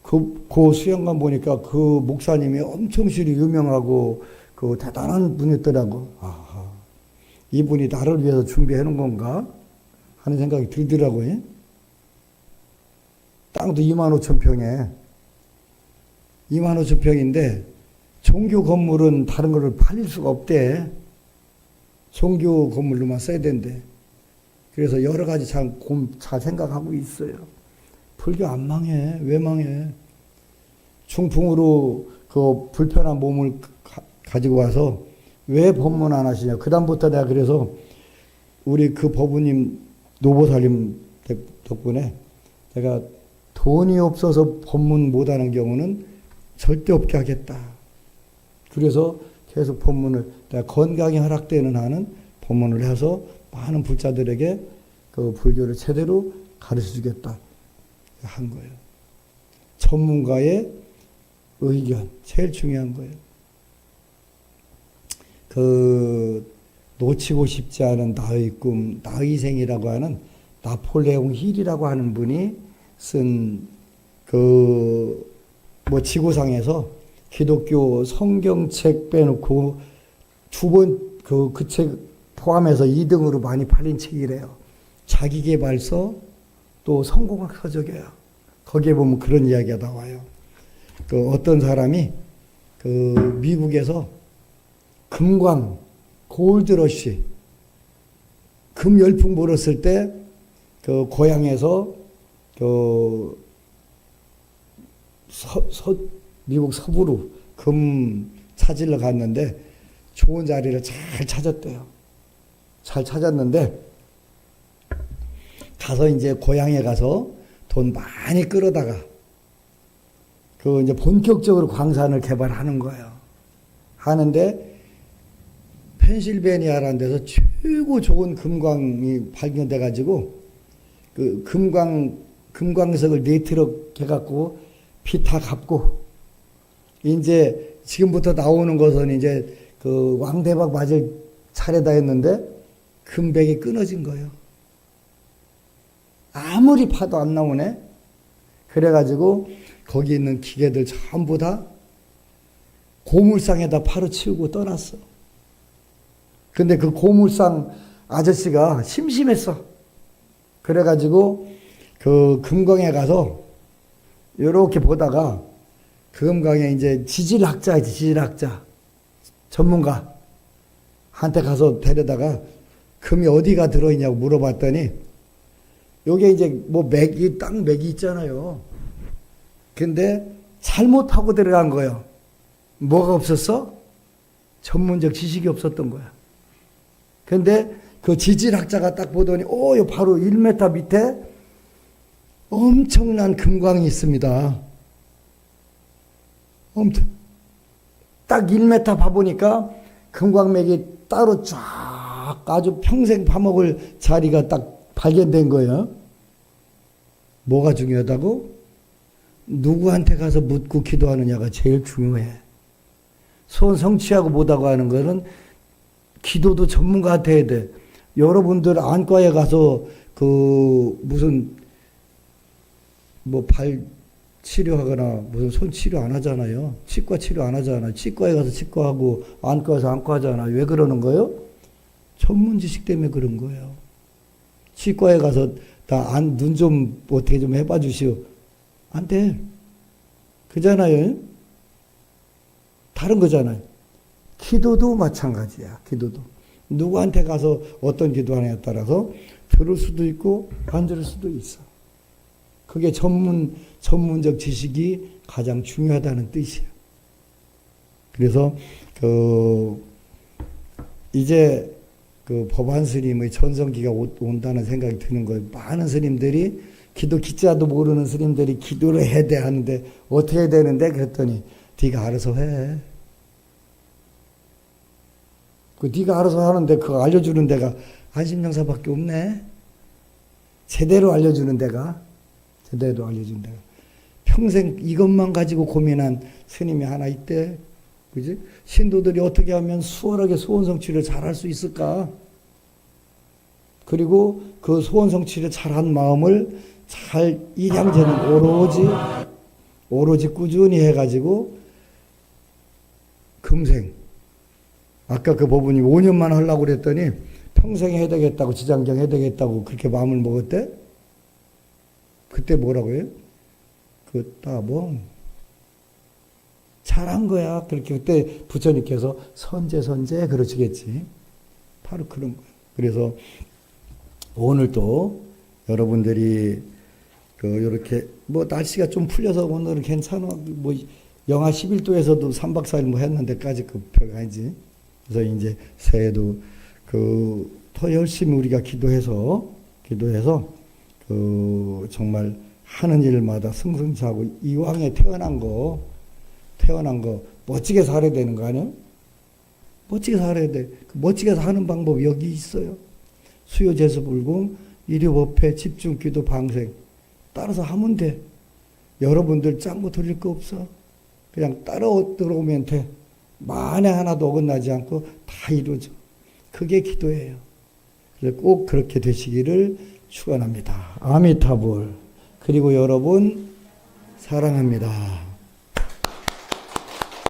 그 수양관 보니까 그 목사님이 엄청 실이 유명하고 그 대단한 분이었더라고. 아하, 이분이 나를 위해서 준비해 놓은 건가? 하는 생각이 들더라고요. 땅도 25,000평에 25,000평인데 종교 건물은 다른 거를 팔릴 수가 없대. 종교 건물로만 써야 된대. 그래서 여러 가지 잘 생각하고 있어요. 불교 안 망해. 왜 망해? 중풍으로 그 불편한 몸을 가지고 와서 왜 법문 안 하시냐. 그다음부터 내가 그래서 우리 그 법우님 노보살님 덕분에 내가 돈이 없어서 법문 못 하는 경우는 절대 없게 하겠다. 그래서 계속 법문을 내가 건강이 허락되는 한은 법문을 해서 많은 불자들에게 그 불교를 제대로 가르쳐 주겠다 한 거예요. 전문가의 의견 제일 중요한 거예요. 그 놓치고 싶지 않은 나의 꿈, 나의 생이라고 하는 나폴레옹 힐이라고 하는 분이 쓴 그 뭐 지구상에서 기독교 성경책 빼놓고 그 책 포함해서 2등으로 많이 팔린 책이래요. 자기계발서 또 성공학 서적이에요. 거기에 보면 그런 이야기가 나와요. 그 어떤 사람이 그 미국에서 금광, 골드러시, 금 열풍 불었을 때 그 고향에서 그 미국 서부로 금 찾으러 갔는데 좋은 자리를 잘 찾았대요. 잘 찾았는데 가서 이제 고향에 가서 돈 많이 끌어다가 그 이제 본격적으로 광산을 개발하는 거예요. 하는데 펜실베니아라는 데서 최고 좋은 금광이 발견돼 가지고 그 금광석을 4트럭 해갖고 비 다 갚고 이제 지금부터 나오는 것은 이제 그 왕대박 맞을 차례다 했는데 금백이 끊어진 거예요. 아무리 파도 안 나오네. 그래가지고 거기 있는 기계들 전부 다 고물상에다 파로 치우고 떠났어. 근데 그 고물상 아저씨가 심심했어. 그래가지고 그 금광에 가서 이렇게 보다가 그 금광에 이제 지질학자 전문가 한테 가서 데려다가 금이 어디가 들어있냐고 물어봤더니 요게 이제 뭐 땅 맥이 있잖아요. 근데 잘못 파고 들어간 거예요. 뭐가 없었어? 전문적 지식이 없었던 거야. 근데 그 지질학자가 딱 보더니 요 바로 1m 밑에 엄청난 금광이 있습니다. 딱 1m 봐보니까 금광맥이 따로 쫙 아주 평생 파먹을 자리가 딱 발견된 거예요. 뭐가 중요하다고? 누구한테 가서 묻고 기도하느냐가 제일 중요해. 소원 성취하고 못하고 하는 거는 기도도 전문가한테 해야 돼. 여러분들 안과에 가서 그 무슨 뭐 발 치료하거나 무슨 손 치료 안 하잖아요. 치과 치료 안 하잖아. 치과에 가서 치과하고 안과에서 안과 하잖아. 왜 그러는 거예요? 전문 지식 때문에 그런 거예요. 치과에 가서 다 눈 좀 어떻게 좀 해봐 주시오. 안 돼. 그잖아요. 다른 거잖아요. 기도도 마찬가지야. 기도도. 누구한테 가서 어떤 기도하느냐에 따라서 들을 수도 있고 안 들을 수도 있어. 그게 전문적 지식이 가장 중요하다는 뜻이야. 그래서 이제 법안 스님의 전성기가 온다는 생각이 드는 거예요. 많은 스님들이 기자도 모르는 스님들이 기도를 해야 돼 하는데 어떻게 해야 되는데 그랬더니 네가 알아서 해. 네가 알아서 하는데 그거 알려주는 데가 안심명사밖에 없네. 제대로 알려주는 데가 평생 이것만 가지고 고민한 스님이 하나 있대. 그지? 신도들이 어떻게 하면 수월하게 소원 성취를 잘할 수 있을까? 그리고 그 소원 성취를 잘한 마음을 잘 일양제는 오로지 꾸준히 해가지고 금생 아까 그 법문이 5년만 하려고 그랬더니 평생 해야 되겠다고 지장경 해야 되겠다고 그렇게 마음을 먹었대? 그때 뭐라고 해요? 따봉 잘한 거야. 그렇게 그때 부처님께서 선제 그러시겠지. 바로 그런 거예요. 그래서 오늘 또 여러분들이 이렇게 날씨가 좀 풀려서 오늘은 괜찮아. 영하 11도에서도 3박 4일 했는데까지 별 아니지. 그래서 이제 새해도 더 열심히 우리가 기도해서 정말 하는 일마다 승승차고 이왕에 태어난 거 멋지게 살아야 되는 거 아니야? 멋지게 살아야 돼. 멋지게 사는 방법이 여기 있어요. 수요 제수 불공, 일요법회, 집중 기도 방생 따라서 하면 돼. 여러분들 짱구 돌릴 거 없어. 그냥 따라 들어오면 돼. 만에 하나도 어긋나지 않고 다 이루어져. 그게 기도예요. 그래서 꼭 그렇게 되시기를 축원합니다. 아미타불. 그리고 여러분 사랑합니다.